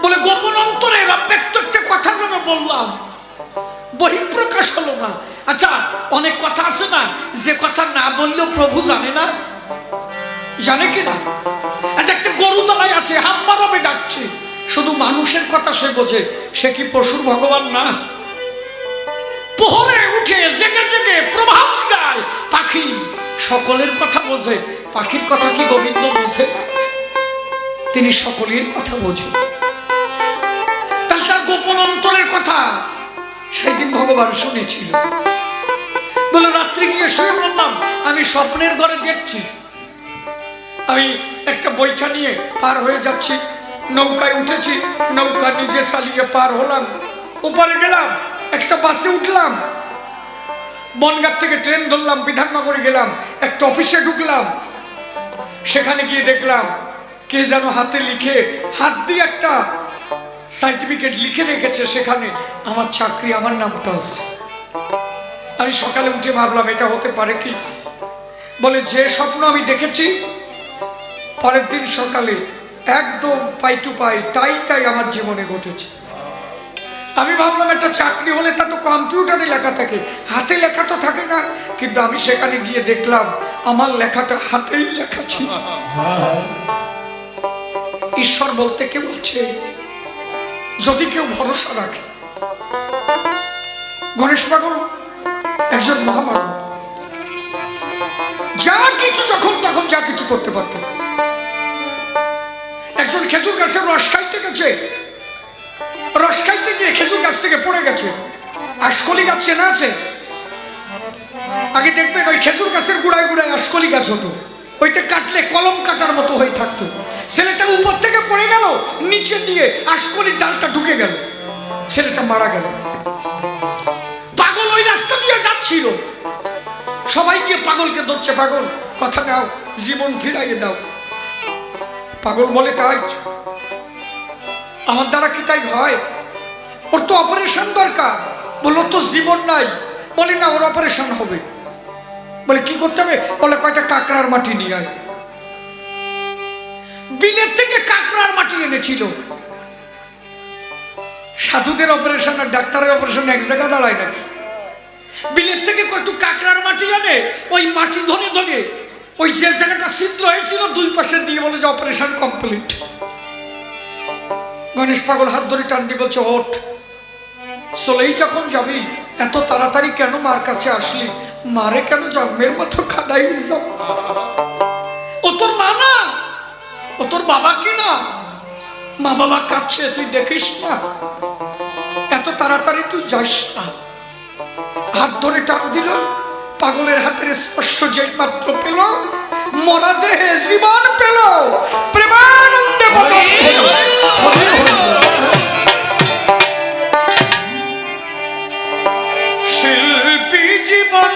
বলে গোপন অন্তরে প্রত্যেকটা কথা যেন বললাম, বহিঃপ্রকাশ হলো না। আচ্ছা, অনেক কথা আছে না যে কথা না বললেও প্রভু জানে না, জানে কিনা? আচ্ছা, একটা গরু তলায় আছে, হাম্মারাবে ডাকছে, শুধু মানুষের কথা সে বোঝে, সে কি পশুর ভগবান না? প্রহরে উঠে জেগে জেগে প্রভাত গায় পাখি, সকলের কথা বোঝে, পাখির কথা কি গোবিন্দ বোঝে? তিনি সকলের কথা বোঝে। তাহলে তার গোপন অন্তরের কথা সেদিন ভগবান শুনেছিল। বলে রাত্রি গিয়ে শুয়ে বললাম, আমি স্বপ্নের ঘরে দেখছি আমি একটা বৈঠা নিয়ে পার হয়ে যাচ্ছি, নৌকায় উঠেছি, নৌকা নিজে চালিয়ে পার হলাম, উপরে গেলাম, একটা বাসে উঠলাম, বনগাঁ থেকে ট্রেন ধরলাম, বিধাননগরে গেলাম, একটা অফিসে ঢুকলাম, সেখানে গিয়ে দেখলাম কে যেন হাতে লিখে, হাত দিয়ে একটা সার্টিফিকেট লিখে রেখেছে, সেখানে আমার চাকরি, আমার নামটা আছে। আমি সকালে উঠে ভাবলাম এটা হতে পারে কি? বলে যে স্বপ্ন আমি দেখেছি পরের দিন সকালে একদম পাই টু পাই তাই আমার জীবনে ঘটেছে। আমি ভাবলাম একটা চাকরি হলে তা তো কম্পিউটারে লেখা থাকে, হাতে লেখা তো থাকে না, কিন্তু আমি সেখানে গিয়ে দেখলাম আমার লেখাটা হাতেই লেখা ছিল। ঈশ্বর বলতে কেউ আছে যদি কেউ ভরসা রাখে। গণেশ পাগল একজন মহামানব, যা কিছু যখন তখন যা কিছু করতে পারত। একজন খেজুর গাছের রস খাইতে গেছে, রস খাইতে গিয়ে খেজুর গাছ থেকে পড়ে গেছে। আশকলি গাছ চেনা আছে? আগে দেখবেন ওই খেজুর গাছের গুড়ায় গুড়ায় আশকলি গাছ হতো, ওইটা কাটলে কলম কাটার মতো হয়ে থাকতো। ছেলেটা উপর থেকে পড়ে গেল, নিচে দিয়ে আশকলির ডালটা ঢুকে গেল, ছেলেটা মারা গেল। পাগল ওই রাস্তা দিয়ে যাচ্ছিল, সবাই গিয়ে পাগলকে ধরছে, পাগল কথা নাও, জীবন ফিরাইয়ে দাও। পাগল বলে তাই আমার দ্বারা কি তাই হয়? ওর তো অপারেশন দরকার। বললো তো জীবন নাই। বলে না, ওর অপারেশন হবে। বলে কি করতে হবে? বলে কয়টা কাঁকড়ার মাটি নিয়ে আয়। বিলের থেকে কাঁকড়ার মাটি এনেছিল। সাধুদের অপারেশন আর ডাক্তারের অপারেশন এক জায়গা দাঁড়ায় নাকি? বিলের থেকে কয়টু কাঁকড়ার মাটি আনে, ওই মাটি ধরে ধরে ওই যে জায়গাটা ছিদ্র হয়েছিল দুই পাশে দিয়ে বলে যে অপারেশন কমপ্লিট। গণেশ পাগল হাত ধরে টান দিয়ে বলছে, ওঠ, চলেই যখন যাবি এত তাড়াতাড়ি কেন মার কাছে আসলি? মারে কেন জন্মের মতো কাদাই হয়ে যাব? ও তোর মা না, ও তোর বাবা কি না? মা বাবা কাঁদছে, তুই দেখিস না, এত তাড়াতাড়ি তুই যাস না। হাত ধরে টান দিল, পাগলের হাতের স্পর্শ যেই মাত্র পেল, মরা দেহে জীবন পেল, প্রেমানন্দে বদন হলো। শিল্পী জীবন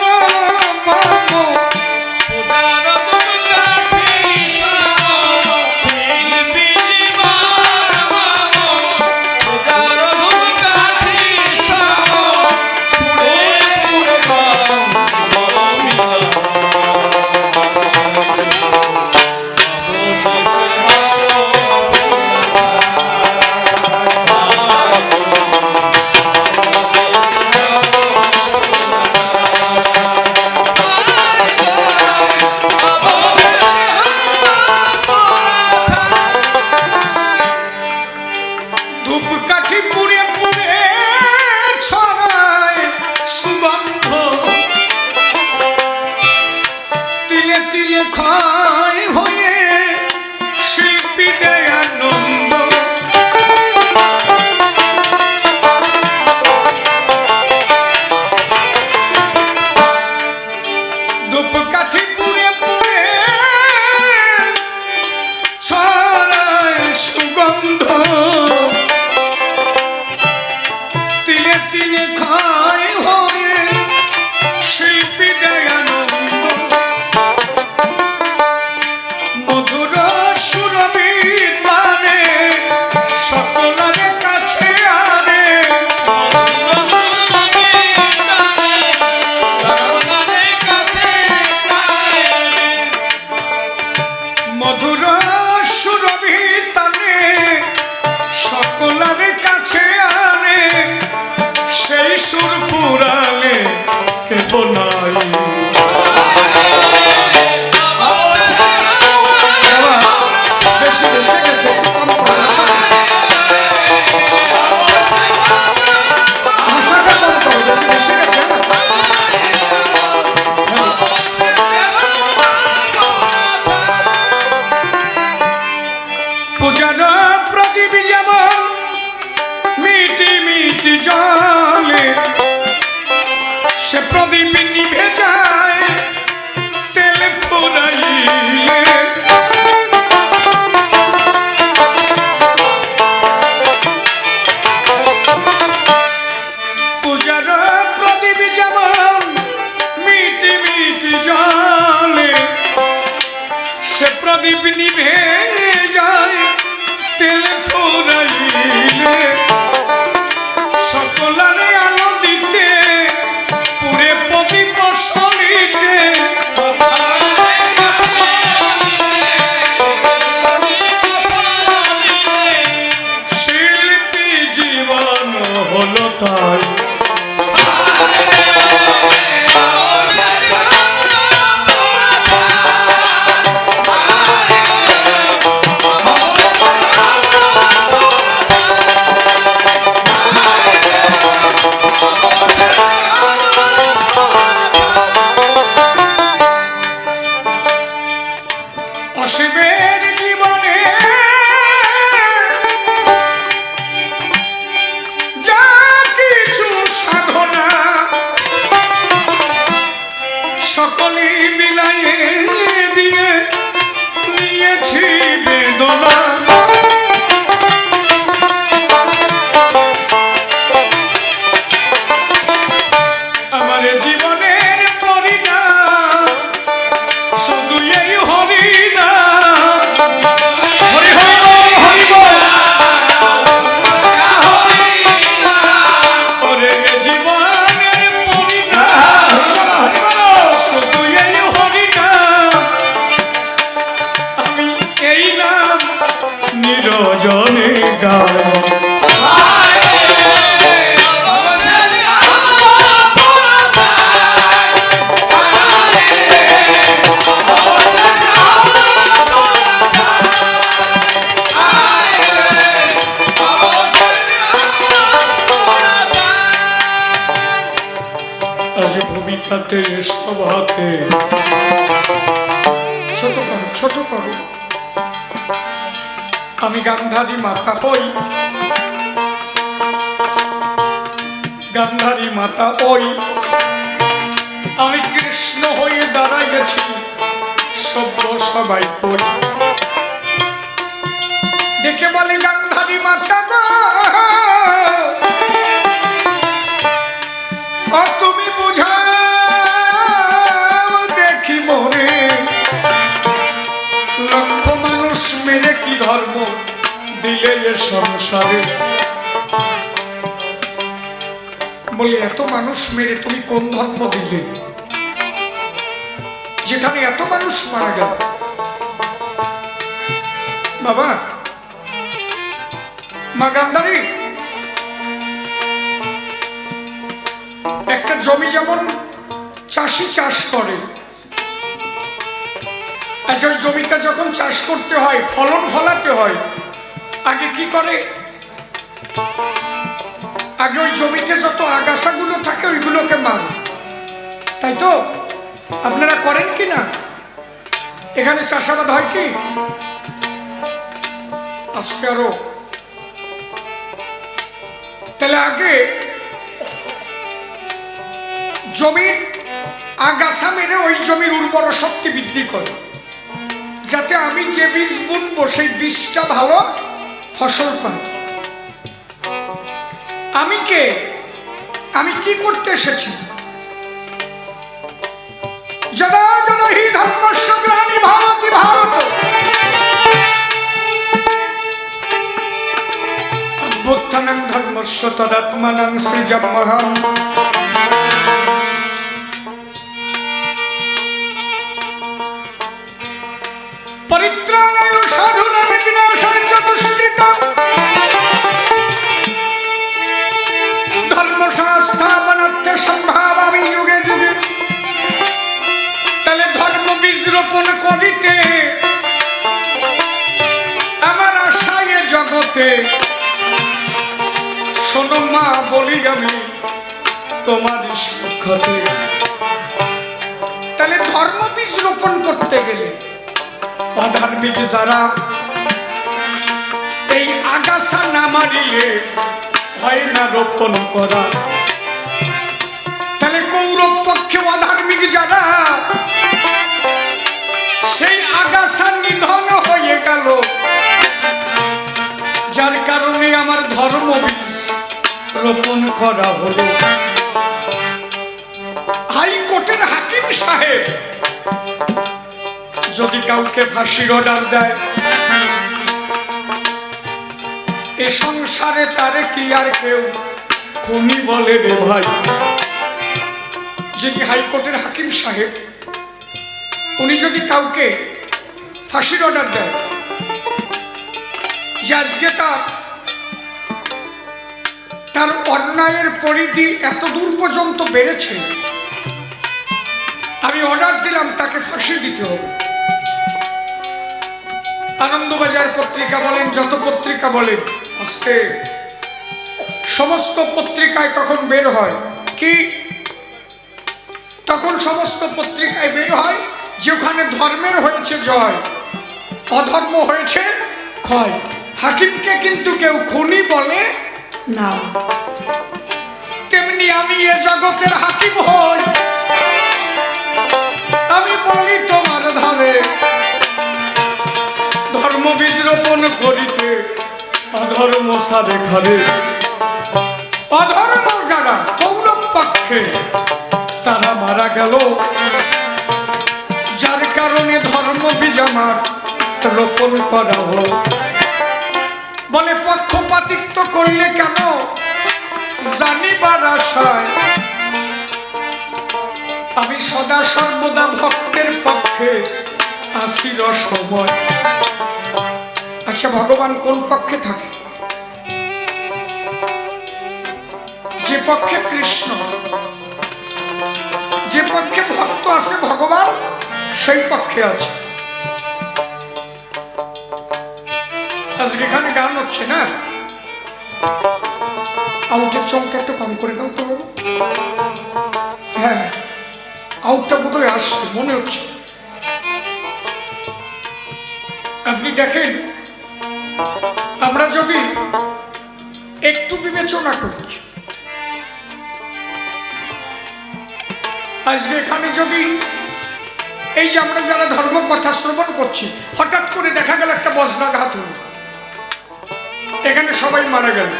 ছোট করো। আমি গান্ধারী মাতা হই, গান্ধারী মাতা ওই, আমি কৃষ্ণ হয়ে দাঁড়াইয়াছি, সভ্য সবাই কই। দেখে বলে গান্ধারী মাতা গো, তুমি বুঝাও দেখি মনে, লক্ষ মানুষ মেরে কি ধর্ম দিলে এ সংসারে। বলে এত মানুষ মেরে তুমি কোন ধর্ম দিলে, যেখানে এত মানুষ মারা গেল? বাবা, মা গান্ধারী, একটা জমি যেমন চাষি চাষ করে, আচ্ছা ওই জমিটা যখন চাষ করতে হয়, ফলন ফলাতে হয়, আগে কি করে? আগে ওই জমিতে যত আগাছাগুলো থাকে ওইগুলোকে মারে, তাই তো? আপনারা করেন কি না? এখানে চাষাবাদ হয় কি? আজকে আরো তাহলে আগে জমির আগাছা মেরে ওই জমির উর্বর শক্তি বৃদ্ধি করে, যাতে আমি যে বীজ বুনবো সেই বীজটা ভালো ফসল পাই। আমি কে? আমি কি করতে এসেছি? যদা যদা হি ধর্মস্য গ্লানি ভবতি ভারত, অভ্যুত্থানং ধর্মস্য তদাত্মানং সৃজাম্যহম। পরিত্রাণায় সাধুনাং বিনাশায় চ দুষ্কৃতম, ধর্ম সংস্থাপনার্থে সম্ভাবামি যুগে যুগে। তাহলে ধর্ম বীজ রোপণ করিতে আমার আশায় জগতে, শোনো মা বলি আমি তোমার সুখতে। তাহলে ধর্ম বীজ রোপণ করতে গেলে অধার্মিক যারা এই আগাছা না মারিলে হয় না রোপণ করা। তাহলে কৌরব পক্ষে অধার্মিক যারা, সেই আগাছা নিধন হয়ে গেল, যার কারণে আমার ধর্ম বীজ রোপণ করা হলো। হাইকোর্টের হাকিম সাহেব যদি কাউকে ফাঁসির অর্ডার দেয়, এ সংসারে তারে কি আর কেউ খুনি বলে রে ভাই? যিনি হাইকোর্টের হাকিম সাহেব, উনি যদি কাউকে ফাঁসির অর্ডার দেয়, যে আজকে তার অন্যায়ের পরিধি এত দূর পর্যন্ত বেড়েছে, আমি অর্ডার দিলাম তাকে ফাঁসি দিতে হবে। আনন্দবাজার পত্রিকা বলেন, যত পত্রিকা বলেন, আজকে সমস্ত পত্রিকায় তখন বের হয় কি? তখন সমস্ত পত্রিকায় বের হয় যে ওখানে ধর্মের হয়েছে জয়, অধর্ম হয়েছে ক্ষয়। হাকিমকে কিন্তু কেউ খুনি বলে না। তেমনি আমি এ জগতের হাকিম হই, আমি বলি তোমার ধারে ধর্ম বীজ রোপণ করিতে অধর্ম সারে ঘরে। অধর্ম যারা কৌরব পক্ষে তারা মারা গেল, যার কারণে ধর্ম বীজ আমার রোপণ করা হলো। বলে পক্ষপাতিত্ব করলে কেন? জানিবার আশায় আমি সদা সর্বদা ভক্তের পক্ষে আসির সময়। আচ্ছা, ভগবান কোন পক্ষে থাকে? যে পক্ষে কৃষ্ণ, যে পক্ষে ভক্ত আছে ভগবান, সেই পক্ষে আছে। আজকে এখানে গান হচ্ছে না, আউটের চমটা একটু কম করে দাও তো। হ্যাঁ, আউটটা বোধহয় আসছে মনে হচ্ছে। আপনি দেখেন, আমরা যদি একটু বিবেচনা করি, আজকে এখানে যদি এই যে আমরা যারা ধর্ম কথা শ্রবণ করছি, হঠাৎ করে দেখা গেল একটা বজ্রাঘাত হল, এখানে সবাই মারা গেল,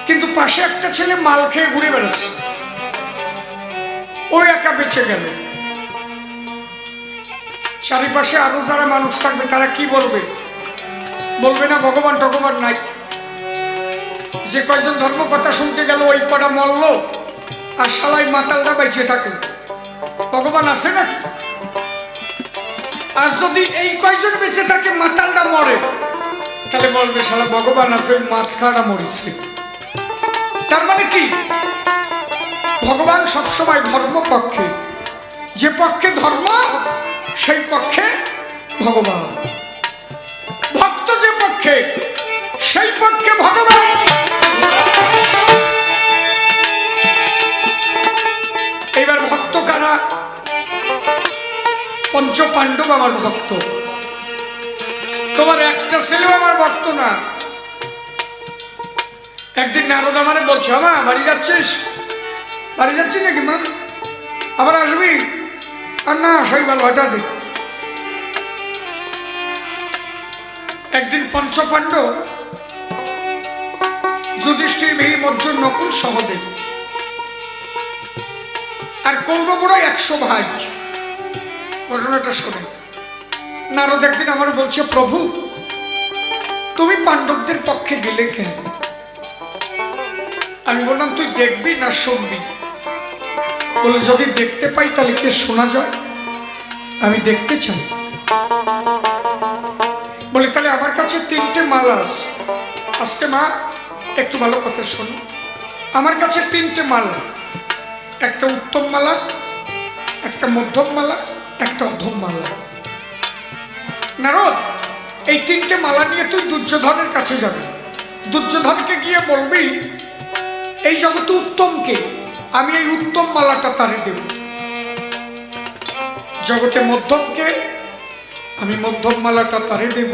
কিন্তু পাশে একটা ছেলে মাল খেয়ে ঘুরে বেড়াচ্ছে, ওই একা বেঁচে গেল। চারিপাশে আরো যারা মানুষ থাকবে তারা কি বলবে? বলবে না ভগবান টগবান নাই? যে কয়জন ধর্ম কথা শুনতে গেল ওই কটা মরল, আর শালাই মাতালরা বেঁচে থাকে, ভগবান আছে নাকি? আর যদি এই কয়জন বেঁচে থাকে মাতালরা মরে, তাহলে বলবে শালা ভগবান আছে, মাথখানা মরিছে। তার মানে কি? ভগবান সবসময় ধর্ম পক্ষে, যে পক্ষে ধর্ম সেই পক্ষে ভগবান, ভক্ত যে পক্ষে সেই পক্ষে ভগবান। এইবার ভক্ত কারা? পঞ্চ পাণ্ডব আমার ভক্ত। তোমার একটা ছেলেও আমার ভক্ত না। একদিন নারদ আমারে বলছে, মা বাড়ি যাচ্ছিস? বাড়ি যাচ্ছি নাকি মা? আবার আসবি? আর না, সেই ভালো হঠাৎ। একদিন পঞ্চপাণ্ডব যুধিষ্ঠির, ভীম, অর্জুন, নকুল, সহদেব আর কৌরবরা 100 ভাই। ঘটনাটা শোনে। নারদ একদিন আমার বলছে, প্রভু তুমি পাণ্ডবদের পক্ষে গেলে কেন? আমি বললাম, তুই দেখবি না শুনবি? বলে, যদি দেখতে পাই তাহলে কে শোনা যায়? আমি দেখতে চাই। বলে, তাহলে আমার কাছে 3টে মালা আছে। আজকে মা একটু ভালো কথা শোনো, আমার কাছে 3টে মালা, একটা উত্তম মালা, একটা মধ্যম মালা, একটা অধম মালা। নারদ, এই 3টে মালা নিয়ে তুই দুর্যোধনের কাছে যাবি। দুর্যোধনকে গিয়ে বলবি, এই জগতে উত্তমকে, আমি এই উত্তম মালাটা তারে দেব। জগতে মধ্যমকে, আমি মধ্যম মালাটা তারে দেব।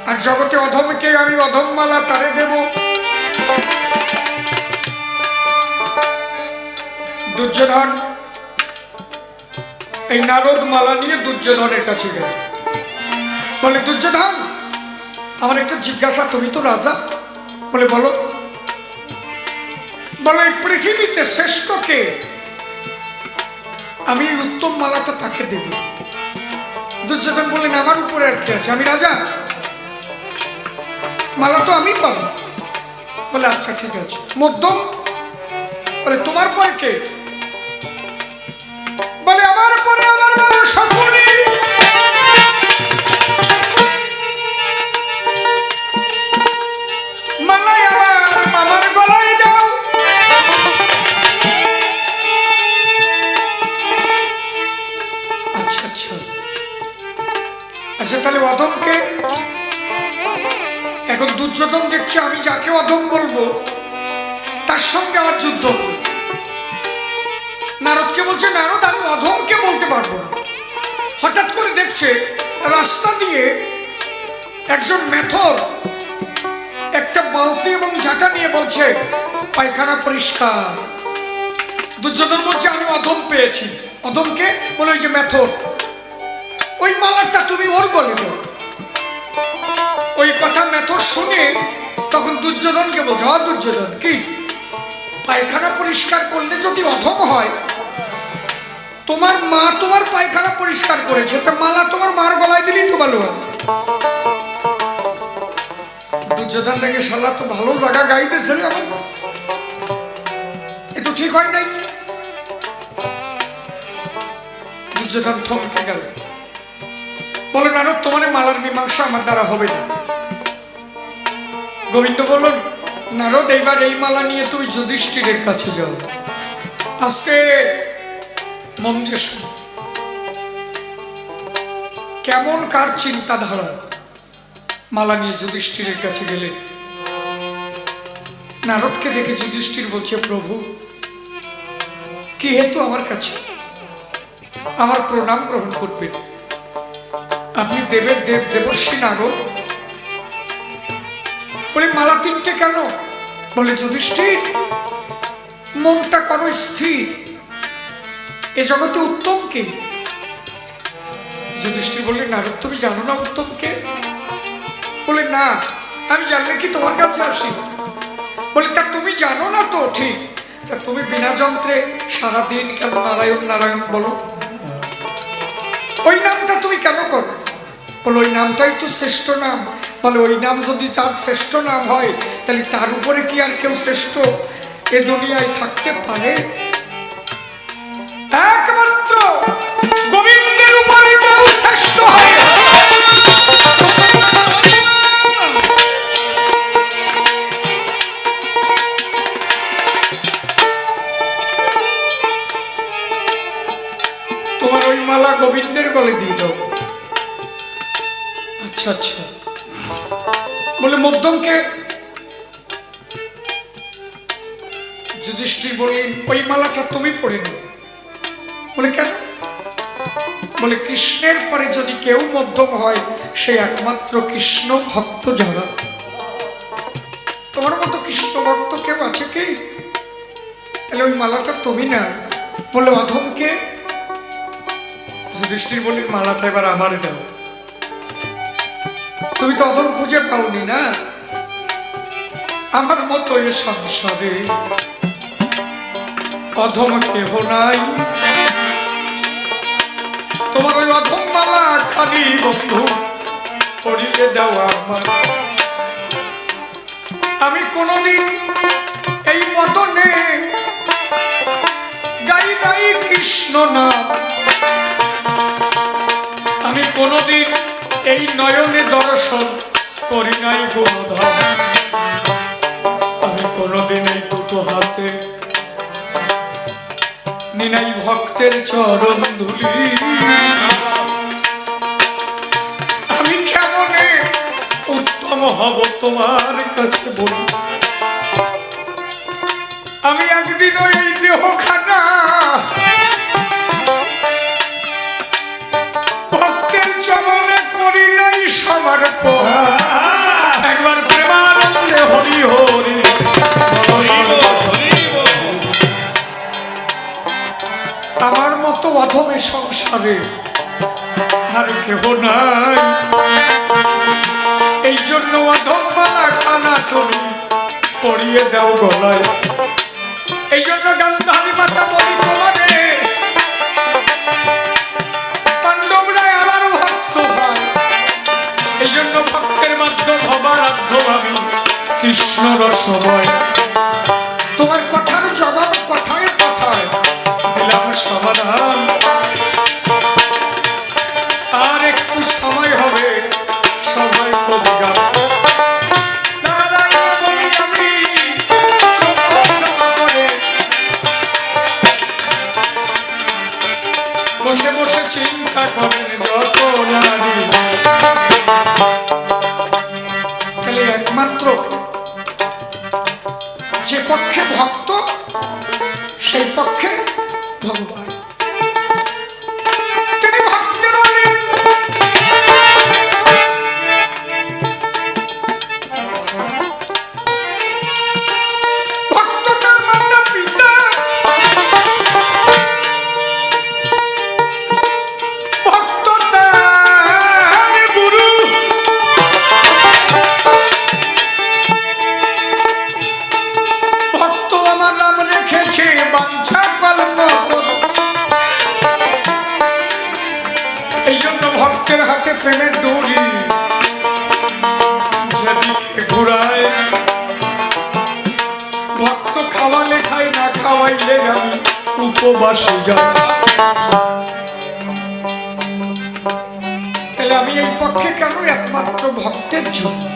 আর জগতে অধমকে, আমি অধম মালা তারে দেব। দুর্যোধন এই নারদ মালা নিয়ে দুর্যোধনের কাছে গেল। বলে, দুর্যোধন আমার একটা জিজ্ঞাসা, তুমি তো রাজা। বলে, বলো। বলে, এই পৃথিবীতে শ্রেষ্ঠ কে? আমি এই উত্তম মালাটা তাকে দেব। দুর্যোধন বললেন, আমার উপরে আর কি আছে? আমি রাজা, মালা তো আমি পাবো। বলে, আচ্ছা ঠিক আছে। মধ্যম? বলে, তোমার পরে কে? বলে, আমার পরে আমার বাবা শকুনি। মালাই আমার মামার গলায় দাও। আচ্ছা আচ্ছা আচ্ছা, তাহলে অধমকে? এখন দুর্যোধন দেখছে আমি যাকে অধম বলবো তার সঙ্গে আমার যুদ্ধ হবে। নারদকে বলছে, নারদ আমি অধমকে বলতে পারবো না। হঠাৎ করে দেখছে রাস্তা দিয়ে একজন মেথর একটা বালতি এবং ঝাঁটা নিয়ে বলছে, পায়খানা পরিষ্কার। দুর্যোধন বলছে, আমি অধম পেয়েছি। অধমকে? বলে, ওই যে মেথর, ওই মালাটা তুমি ওর বলে দাও। ওই কথা মেথর শুনে তখন দুর্যোধনকে বলছে, দুর্যোধন কি পায়খানা পরিষ্কার করলে যদি অধম হয়, তোমার মা তোমার পায়খানা পরিষ্কার করেছে, তা মালা তোমার মার গলায় দিলেই তো ভালো হবে। দুর্যোধন দেখে, শালা তো ভালো জায়গা গাইতেছে, এ তো ঠিক হয় নাই। দুর্যোধন থমকে গেল। বলে, নারদ তোমার মালার মীমাংসা আমার দ্বারা হবে না। গোবিন্দ বলল, নারদ এইবার এই মালা নিয়ে তুমি যুধিষ্ঠিরের কাছে যাও। আজকে মন দিয়ে শোনো, কেমন কার চিন্তাধারা। মালা নিয়ে যুধিষ্ঠিরের কাছে গেলে নারদকে দেখে যুধিষ্ঠির বলছে, প্রভু কি হেতু আমার কাছে? আমার প্রণাম গ্রহণ করবেন। আপনি দেবের দেব, দেবর্ষী নারদ। বলে মালা তিনটে কেন? বলে যুধিষ্ঠির, মনটা করো স্থির, এ জগতে উত্তম কে? যুধিষ্ঠির বললেন, নারদ তুমি জানো না উত্তম কে? বলে না, আমি জানলে কি তোমার কাছে আসি? বলে তা তুমি জানো না তো ঠিক, তা তুমি বিনা যন্ত্রে সারাদিন কেন নারায়ণ নারায়ণ বলো? ওই নামটা তুমি কেন করো? বলে ওই নামটাই তো শ্রেষ্ঠ নাম। বলে ওই নাম যদি তার শ্রেষ্ঠ নাম হয়, তাহলে তার উপরে কি আর কেউ শ্রেষ্ঠ এ দুনিয়ায় থাকতে পারে? একমাত্র গোবিন্দের উপরে কেউ শ্রেষ্ঠ হয়। তোমার ওই মালা গোবিন্দের গলে দিয়ে দাও। আচ্ছা আচ্ছা। বলে মধ্যমকে? যুধিষ্ঠির বললেন, ওই মালাটা তুমি পড়ে নাও। বলে কেন? বলে কৃষ্ণের পরে যদি কেউ মধ্যম হয়, সে একমাত্র কৃষ্ণ ভক্ত যারা। তোমার মতো কৃষ্ণ ভক্ত কেউ আছে কি? তাহলে ওই মালাটা তুমি না। বলে অধমকে? যুধিষ্ঠির বললেন, মালাটা এবার আমারে দাও। তুমি তো অধম খুঁজে পাওনি না? আমার মতো এ সংসারে অধম কেহ নাই। তোমার ওই অধম মালা খালি বন্ধু পরিয়ে দেওয়া আমার। আমি কোনদিন এই মদনে গাই নাই কৃষ্ণ নাম। আমি কোনদিন এই নয়নে দর্শন করি নাই গুণধাম। আমি কোনদিন এই দুটো হাতে নিনাই ভক্তের চরণ ধুলি। আমি কেমনে উত্তম হব তোমার কাছে বলি? আমি একদিন ওই দেহখানা ভক্তের চরণে করি নাই সমর্পণ। একবার প্রেমানন্দে হরি হরি আমার মতো অধমে সংসারে আর কেহ নাই। এই জন্য অধম মালা খানা তুমি পরিয়ে দাও গলায়। এই জন্য গান্ধারী মাতা বলি তোমারে, পাণ্ডবরা আমার ভক্ত হয়। এই জন্য ভক্তের মাধ্যম হবার আধ্যম আমি কৃষ্ণ রসময়। তোমার কথার জবাব কথায় কথায় দিলাম সমাধান। আর একটু সময় হবে সবাই কবি গান। বসে বসে চিন্তা করেন যত নারী। তাহলে একমাত্র যে পক্ষে ভক্ত সেই পক্ষে ভগবান। তিনি ভক্তের ভক্তটার মাতা পিতা, ভক্তটার গুরু। ভক্ত আমার নাম রেখেছে বাঞ্ছা কল্প। এই জন্য ভক্তের হাতে প্রেমের দড়ি যেদিকে ঘুরায়। ভক্ত খাওয়ালে খাই, না খাওয়াইলে আমি উপবাসী যাই। তাহলে আমি এই পক্ষে কেন? একমাত্র ভক্তের জন্য।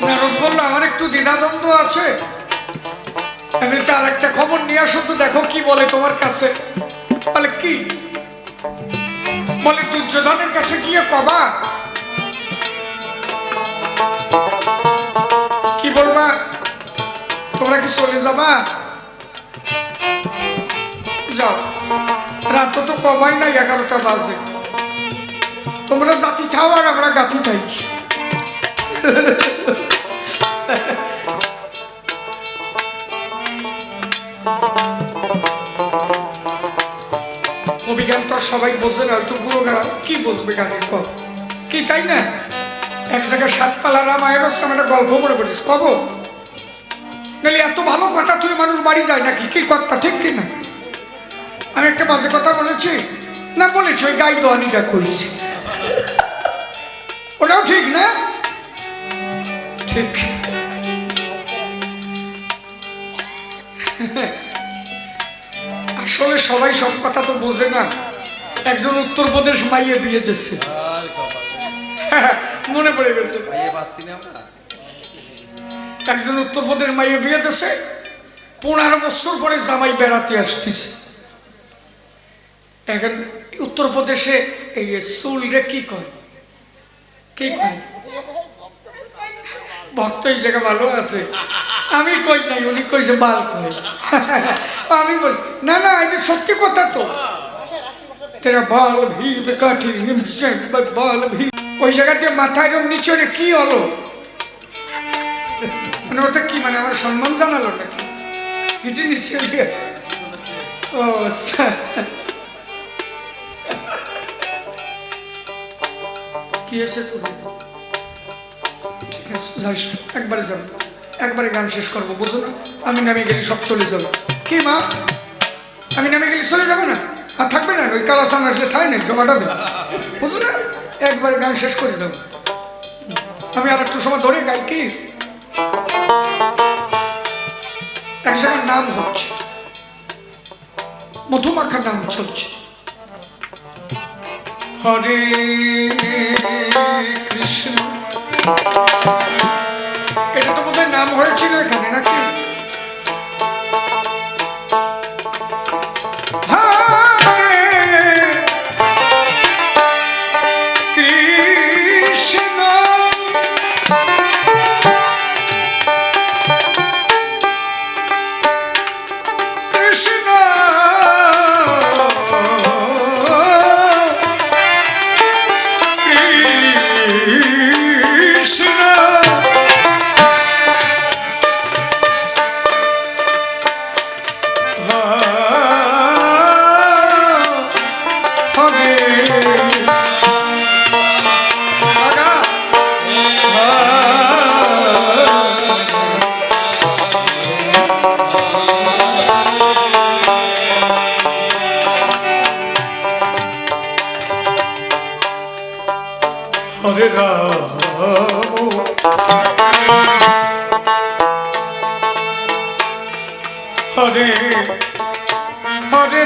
নারদ বলল, আমার একটু দ্বিধাদ্বন্দ্ব আছে, আর একটা খবর নিয়ে আসো তো, দেখো কি বলে তোমার কাছে। বলে কি? বলে দুর্যোধনের কাছে গিয়ে কবা। কি বলবা? তোমরা কি চলে যাবা? যাও, রাত তো কমাই নাই, 11টা বাজে। তোমরা জাতি খাও আর আমরা গাতি খাই। অভিজ্ঞান তো সবাই বোঝে না, একটু বুড়ো গান কি বুঝবে গানের কম কি, তাই না? এক জায়গায় সাতপালা রামায়ণ হচ্ছে, আমরা গল্প মনে করিস কব নাহলে এত ভালো কথা তুই মানুষ বাড়ি যায় নাকি? কি কথা ঠিক কিনা? আমি একটা বাজে কথা বলেছি না? বলেছি ওই গাই দোয়ানিটা করেছি, ওটাও ঠিক না? ঠিক। আসলে সবাই সব কথা তো বোঝে না। একজন উত্তরপ্রদেশ মাইয়ে বিয়ে দিচ্ছে, মনে পড়ে গেছে। একজন উত্তরপ্রদেশ মাইয়ে বিয়ে দিচ্ছে, 15 বছর পরে জামাই বেড়াতে আসতেছে। এখন উত্তরপ্রদেশে এই চুল রে কি কয়, কি কয়? ভক্ত এই জায়গা ভালো আছে, আমি কই নাই, উনি কইছে বাল কয়। আমি বলি না না, এটা সত্যি কথা তো। তেরা বাল ভি কাঠি বাল ভি, ওই জায়গা দিয়ে মাথায় এরকম নিচে কি হলো, মানে ওটা কি, মানে আমার সম্মান জানালো নাকি? এটি নিচে ও কি আছে তো? ঠিক আছে যাইস, একবারে যাবো, একবারে গান শেষ করবো, বুঝো না? আমি নামে গেলে সব চলে যাবো। কি মা, আমি নামে গেলে চলে যাবে না? আর থাকবে না, ওই কালাসান আসলে থাই না, জমাটা দেবে, বুঝো না? একবারে গান শেষ করে যাবো। আমি আর একটু সময় ধরে গাই কি, এক জায়গার নাম হচ্ছে মধুমাখার নাম চলছে, হরে কৃষ্ণ। এটা তো বোধহয় নাম হয়েছিল এখানে নাকি? হরে রাম হরে হরে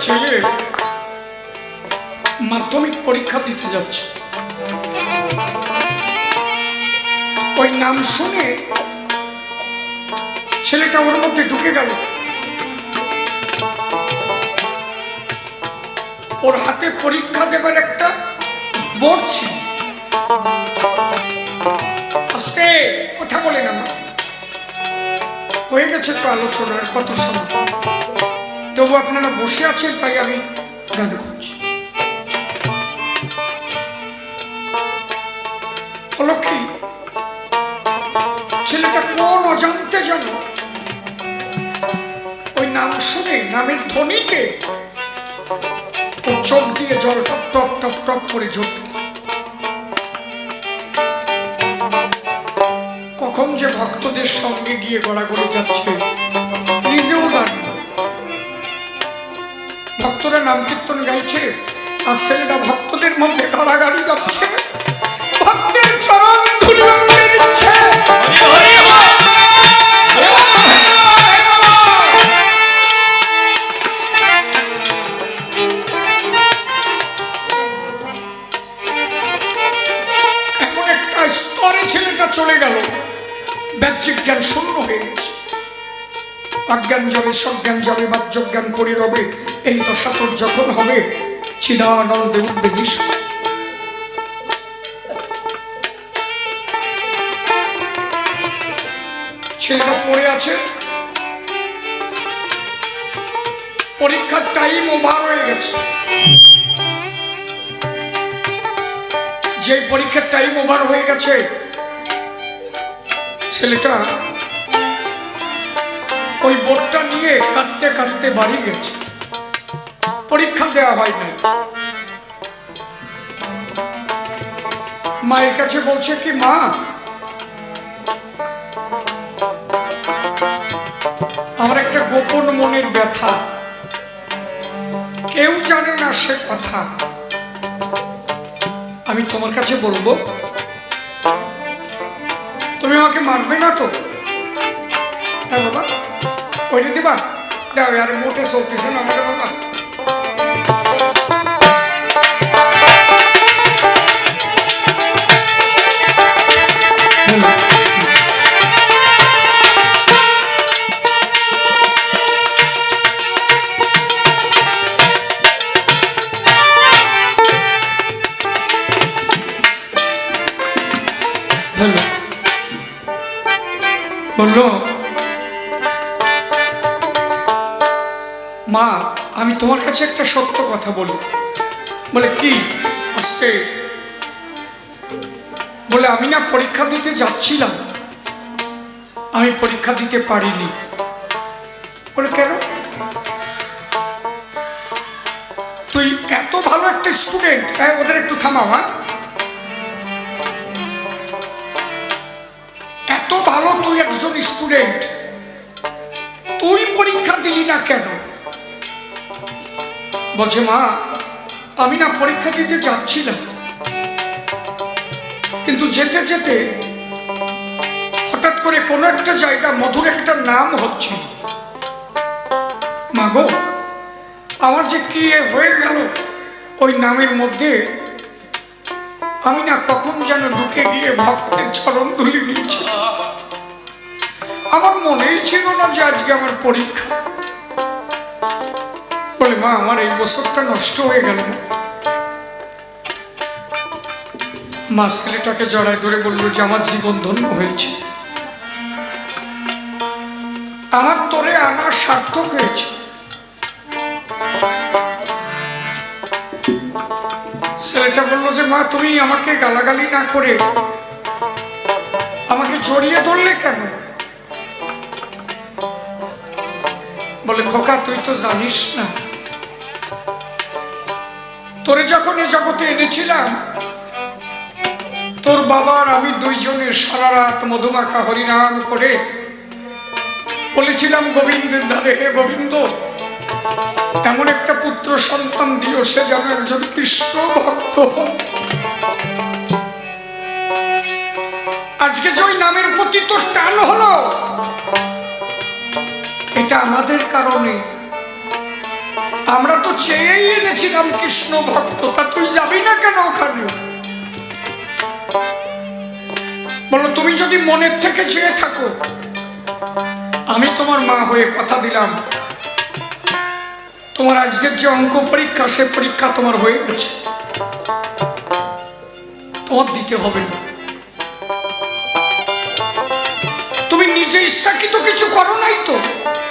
ছেলে মাধ্যমিক পরীক্ষা দিতে যাচ্ছে। ওই নাম শুনে ছেলেটা ওর মধ্যে ঢুকে গেল। ওর হাতে পরীক্ষা দেবার একটা বোর্ড ছিল। আস্তে কথা বলে না, হয়ে গেছে তো আলোচনার কত সময়, তবু আপনারা বসে আছেন তাই আমি গান করছি। হলো কি, ছেলেটা কোন অজান্তে যেন ওই নাম শুনে, নামের ধ্বনিতে ও চোখ দিয়ে জল টপ টপ টপ টপ করে ঝরতে। কখন যে ভক্তদের সঙ্গে গিয়ে গড়াগড়ি যাচ্ছে নিজেও জানি না। ভক্তরা নাম কীর্তন গাইছে আর ছেলেটা ভক্তদের মধ্যে গড়াগড়ি যাচ্ছে, ভক্তের চরণ ধুলি দিচ্ছে। এমন একটা স্তরে ছেলেটা চলে গেল, বাহ্যিক জ্ঞান শূন্য হয়ে গেছে। অজ্ঞান যাবে, সজ্ঞান যাবে, বাহ্য জ্ঞান পড়ে রবে। এই দশা তোর যখন হবে, চিদানন্দে উঠবে বিষ। ছেলেটা পড়ে আছে, পরীক্ষার টাইম ওভার হয়ে গেছে। যে পরীক্ষার টাইম ওভার হয়ে গেছে, ছেলেটা ওই বোর্ডটা নিয়ে কাঁদতে কাঁদতে বাড়ি গেছে। পরীক্ষা দেওয়া হয় নাই। মায়ের কাছে বলছে কি, মা আমার একটা গোপন মনের ব্যথা, কেউ জানে না সে কথা, আমি তোমার কাছে বলবো, তুমি আমাকে মারবে না তো? হ্যাঁ বাবা, ওইটা দিবা, দাও, আর মোটে চলতেছে না আমাকে বাবা। বললো, মা আমি তোমার কাছে একটা সত্য কথা বলি। বলে কি? আজকে বলে আমি না পরীক্ষা দিতে যাচ্ছিলাম, আমি পরীক্ষা দিতে পারিনি। বলে কেন? তুই এত ভালো একটা স্টুডেন্ট, ওদের একটু থামাও, হ্যাঁ, এত ভালো তুই একজন স্টুডেন্ট, তুই পরীক্ষা দিলি না কেন? বলছে মা আমি না পরীক্ষা দিতে যাচ্ছিলাম, কিন্তু যেতে যেতে হঠাৎ করে কোনো একটা জায়গা মধুর একটা নাম হচ্ছে। মা গো, আমার যে কি হয়ে গেল, ওই নামের মধ্যে আমি না কখন যেন ঢুকে গিয়ে ভক্তের চরণ ধুলি নিয়েছি। আমার মনেই ছিল না যে আজকে আমার পরীক্ষা। বলে মা আমার এই বছরটা নষ্ট হয়ে গেল। মা ছেলেটাকে জড়ায় ধরে বললো যে আমার জীবন ধন্য হয়েছে, আমার তোরে আনা সার্থক হয়েছে। ছেলেটা বললো যে মা তুমি আমাকে গালাগালি না করে আমাকে জড়িয়ে ধরলে কেন? বলে খোকা তুই তো জানিস না, তোরে যখন এ জগতে এনেছিলাম, তোর বাবা আর আমি দুইজনে সারা রাত মধুমাখা হরিনাম করে বলেছিলাম গোবিন্দের ধারে, হে গোবিন্দ এমন একটা পুত্র সন্তান দিও সে যেন একজন কৃষ্ণ ভক্ত। আজকে যে ওই নামের প্রতি তোর টান হলো, এটা আমাদের কারণে। আমরা তো চেয়েই এনেছিলাম কৃষ্ণ ভক্ত, তা তুই যাবি না কেন ওখানে? বলো, তুমি যদি মনের থেকে চেয়ে থাকো, আমি তোমার মা হয়ে কথা দিলাম, তোমার আজকের যে অঙ্ক পরীক্ষা, সে পরীক্ষা তোমার হয়ে গেছে, তোমার দিতে হবে না। তুমি নিজে ইচ্ছাকৃত কিছু করো নাই তো?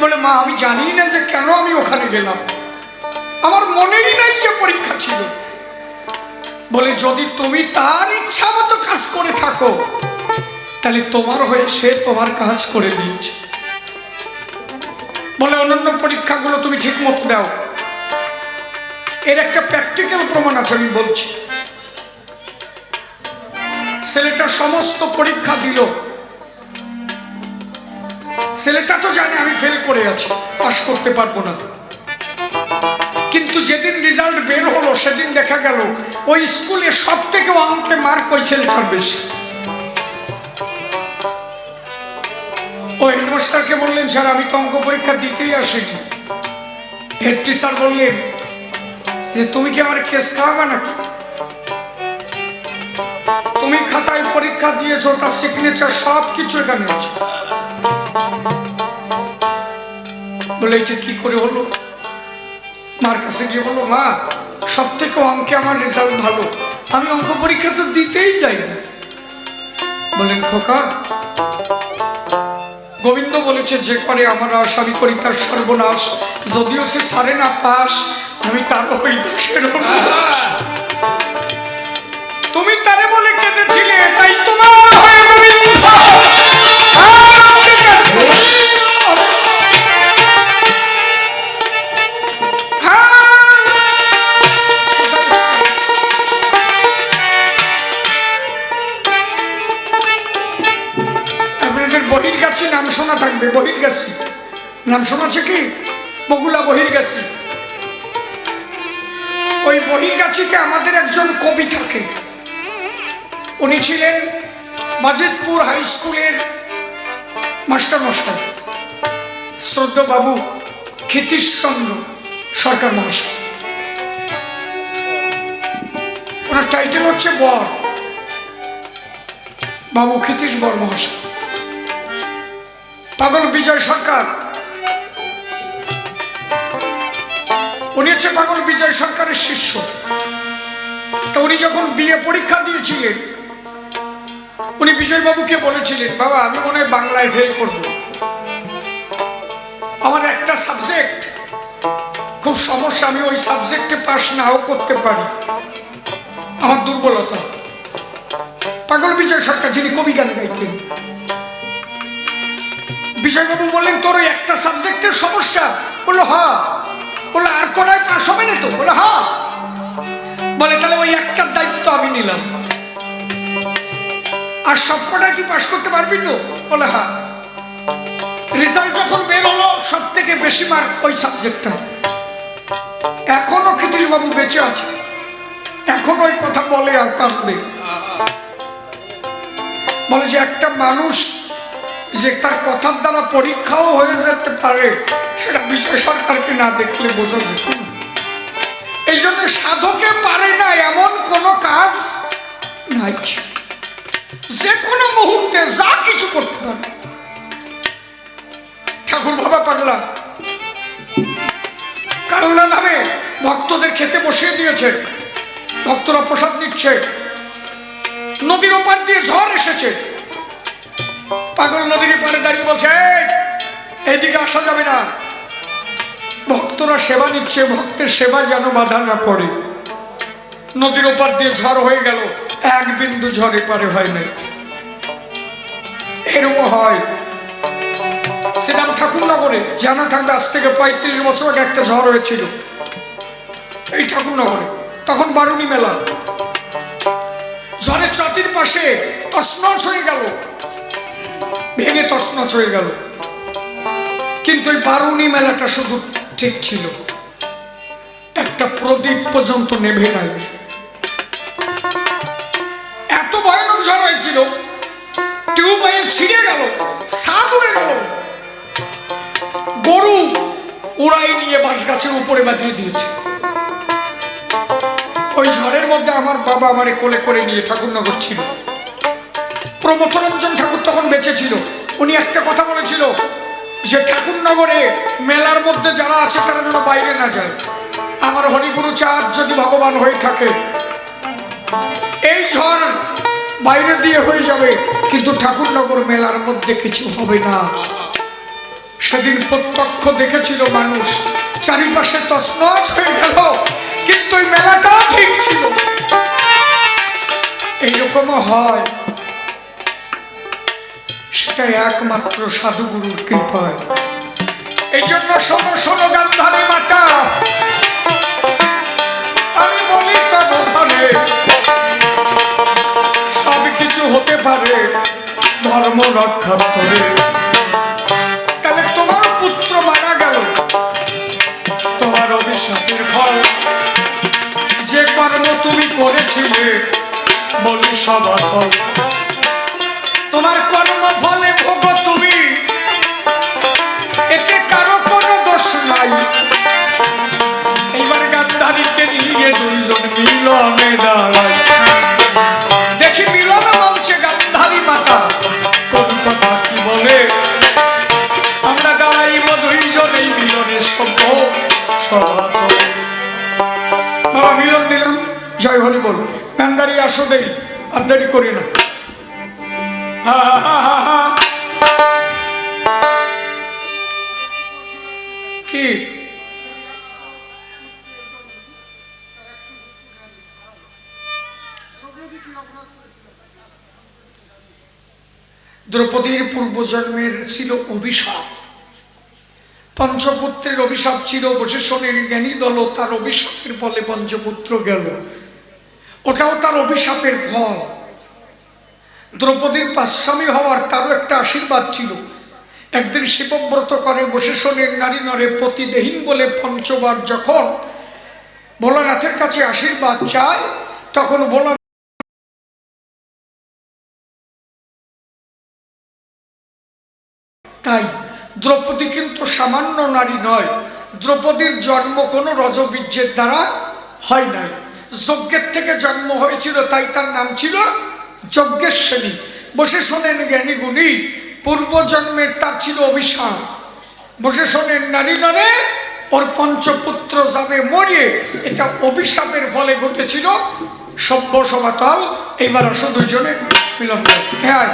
বলে, মা আমি জানি না যে কেন আমি ওখানে গেলাম, আমার মনেই নাই যে পরীক্ষা ছিল। বলে, যদি তুমি তার ইচ্ছা মতো কাজ করে থাকো, তাহলে তোমার হয়ে সে তোমার কাজ করে দিয়েছে। বলে, অন্যান্য পরীক্ষাগুলো তুমি ঠিক মতো দাও। এর একটা প্র্যাকটিক্যাল প্রমাণ আছে, আমি বলছি। ছেলেটা সমস্ত পরীক্ষা দিল, ছেলেটা তো জানে আমি ফেল করে আছি, পাস করতে পারবো না। কিন্তু যেদিন রেজাল্ট বের হলো, সেদিন দেখা গেল ওই স্কুলে সব থেকে অঙ্কে মার্ক ওই ছেলেটার বেশি। ওই হেডমাস্টারকে বললেন, স্যার আমি তো অঙ্ক পরীক্ষা দিতেই আসিনি। হেড টিচার বললেন যে, তুমি কি আমার কেস খাওয়াবে নাকি? তুমি খাতায় পরীক্ষা দিয়েছো, তার সিগনেচার সব কিছু এখানে আছে। বলে, এটা কি করে হলো? মার কাছে গিয়ে বলো, মা সব থেকে অঙ্কে আমার রেজাল্ট ভালো, আমি অঙ্ক পরীক্ষা তো দিতেই যাই না। বলেন, খোকা, গোবিন্দ বলেছে, যে করে আমার আসামি করি তার সর্বনাশ। যদিও সে সারে না পাস, আমি তার ওই দোষের। তুমি তারে বলে কেঁদেছিলে, তাই তোমার হয়ে গোবিন্দ বহির্গাছি নাম শোনা থাকবে। বহির্গাছি নাম শোনাছে কি? বগুলা বহির্গাছি। ওই বহির্গাছিতে আমাদের একজন কবি থাকে। উনি ছিলেন বাজিতপুর হাই স্কুলের মাস্টার মশাই, শ্রদ্ধা বাবু ক্ষিতীশচন্দ্র সরকার মহাশয়। ওনার টাইটেল হচ্ছে বর, বাবু ক্ষিতীশ বর মহাশয়। পাগল বিজয় সরকার, উনি হচ্ছে পাগল বিজয় সরকারের শিষ্য। তো উনি যখন বিএ পরীক্ষা দিয়েছিলেন, উনি বিজয় বাবুকে বলেছিলেন, বাবা আমি মনে হয় বাংলায় ফেল করব, আমার একটা সাবজেক্ট খুব সমস্যা, আমি ওই সাবজেক্টে পাস নাও করতে পারি, আমার দুর্বলতা। পাগল বিজয় সরকার যিনি কবি গান গাইতেন, বিজয়বাবু বললেন, তোর ওই একটা সাবজেক্টের সমস্যা? বললো হ্যাঁ। বললো, আর কড়াই পাস হবে না তো? বললো হ্যাঁ। বলে, তাহলে ওই একটার দায়িত্ব আমি নিলাম, আর সব কটাই তুই পাস করতে পারবি তো? বলে হ্যাঁ। রেজাল্ট যখন বের হলো, সব থেকে বেশি মার্ক ওই সাবজেক্টটা। এখনো ক্ষিতীশ বাবু বেঁচে আছে, এখন ওই কথা বলে আর কাঁদবে। বলে যে একটা মানুষ যে তার কথার দ্বারা পরীক্ষাও হয়ে যেতে পারে, সেটা বিজয় সরকারকে না দেখলে বোঝা যেত না। এই জন্য সাধকে পারে না এমন কোন কাজ নাই, যে কোনো মুহূর্তে যা কিছু করতে পারে। ঠাকুর বাবা পাগলা কাল্লা নামে ভক্তদের খেতে বসিয়ে দিয়েছে, ভক্তরা প্রসাদ নিচ্ছে। নদীর ওপার দিয়ে ঝড় এসেছে, পাগল নদীর পাড়ে দাঁড়িয়ে বলছে, এইদিকে আসা যাবে না। ভক্তরা সেবা নিচ্ছে, ভক্তের সেবা যেন বাধা না পড়ে। নদীর ওপার দিয়ে ঝড় হয়ে গেল, এক বিন্দু ঝড়ে পারে হয় না। এরকম হয় শ্রীরাম ঠাকুরনগরে, জানা থাকবে আজ থেকে 35 বছর আগে একটা ঝড় হয়েছিল এই ঠাকুরনগরে। তখন বারুণী মেলা, ঝড়ে চটির পাশে তছনছ হয়ে গেল, ভেঙে তছনছ হয়ে গেল। কিন্তু এই বারুণী মেলাটা শুধু ঠিক ছিল, একটা প্রদীপ পর্যন্ত নেভে নাই। এত ভয়ানক ঝড় হয়েছিল, টিউবওয়েল ছিঁড়ে গেল, ছাদ উড়ে গেল, গরু উড়াই নিয়ে বাঁশ গাছের উপরে বাঁধিয়ে দিয়েছে। ওই ঝড়ের মধ্যে আমার বাবা আমারে কোলে করে নিয়ে ঠাকুরনগর ছিল। প্রমথরঞ্জন ঠাকুর তখন বেঁচে ছিল। উনি একটা কথা বলেছিল যে ঠাকুরনগরে মেলার মধ্যে যারা আছে তারা যেন বাইরে না যায়। আমার হরিগুরু চাঁদ যদি ভগবান হয়ে থাকে, এই ঝড় বাইরে দিয়ে হয়ে যাবে, কিন্তু ঠাকুরনগর মেলার মধ্যে কিছু হবে না। সেদিন প্রত্যক্ষ দেখেছিল মানুষ, চারিপাশে তছনছ হয়ে গেল, কিন্তু ওই মেলাটা ঠিক ছিল। এইরকমও হয়, সেটা একমাত্র সাধুগুরুর কৃপায়। এই জন্য শোনো শোনো গান্ধারী মাতা, আমি বলি তব ঘরে সব কিছু হতে পারে ধর্ম রক্ষার করে। তাহলে তোমার পুত্র মারা গেল, তোমার অভিশাপের ফল, যে কর্ম তুমি করেছিলে বলি সবাতল, তোমার কর্ম ফলে ভোগ তুমি, এতে কারো কোনো দোষ নাই। এইবার গান্ধারীকে নিয়ে দুইজন মিলনে দাঁড়ায়। দেখি মিলন মঞ্চে গান্ধারী মাতা কোন কথা কি বলে। আমরা দাঁড়াইব দুইজন এই মিলনে সভ্য সভাতল। বাবা মিলন দিলাম, জয় হরি বল। গান্ধারী আসো, দেরি আর দেরি করি না। কি দ্রৌপদীর পূর্বজন্মের ছিল অভিশাপ, পঞ্চপুত্রের অভিশাপ ছিল। বশিষ্ঠের জ্ঞানী দল, তার অভিশাপের ফলে পঞ্চপুত্র গেল, ওটাও তার অভিশাপের ফল। দ্রৌপদীর পাঁচস্বামী হওয়ার তারও একটা আশীর্বাদ ছিল। একদিন শিবব্রত করে বশিষ্ঠের নারী নরে প্রতিদেহীন বলে পঞ্চবার যখন ভোলানাথের কাছে আশীর্বাদ চায়, তখন ভোলা তাই দ্রৌপদী কিন্তু সামান্য নারী নয়। দ্রৌপদীর জন্ম কোনো রজবীর্যের দ্বারা হয় নাই, যজ্ঞের থেকে জন্ম হয়েছিল, তাই তার নাম ছিল যজ্ঞেশ্বরী। বশিষ্ঠের জ্ঞানী গুণী পূর্বজন্মের তার ছিল অভিশাপ। বশিষ্ঠের নারী নরে ওর পঞ্চপুত্র যাবে মরিয়ে, এটা অভিশাপের ফলে ঘটেছিল। সভ্য সভাতল। এইবার আসো দুইজনে মিলন। হ্যাঁ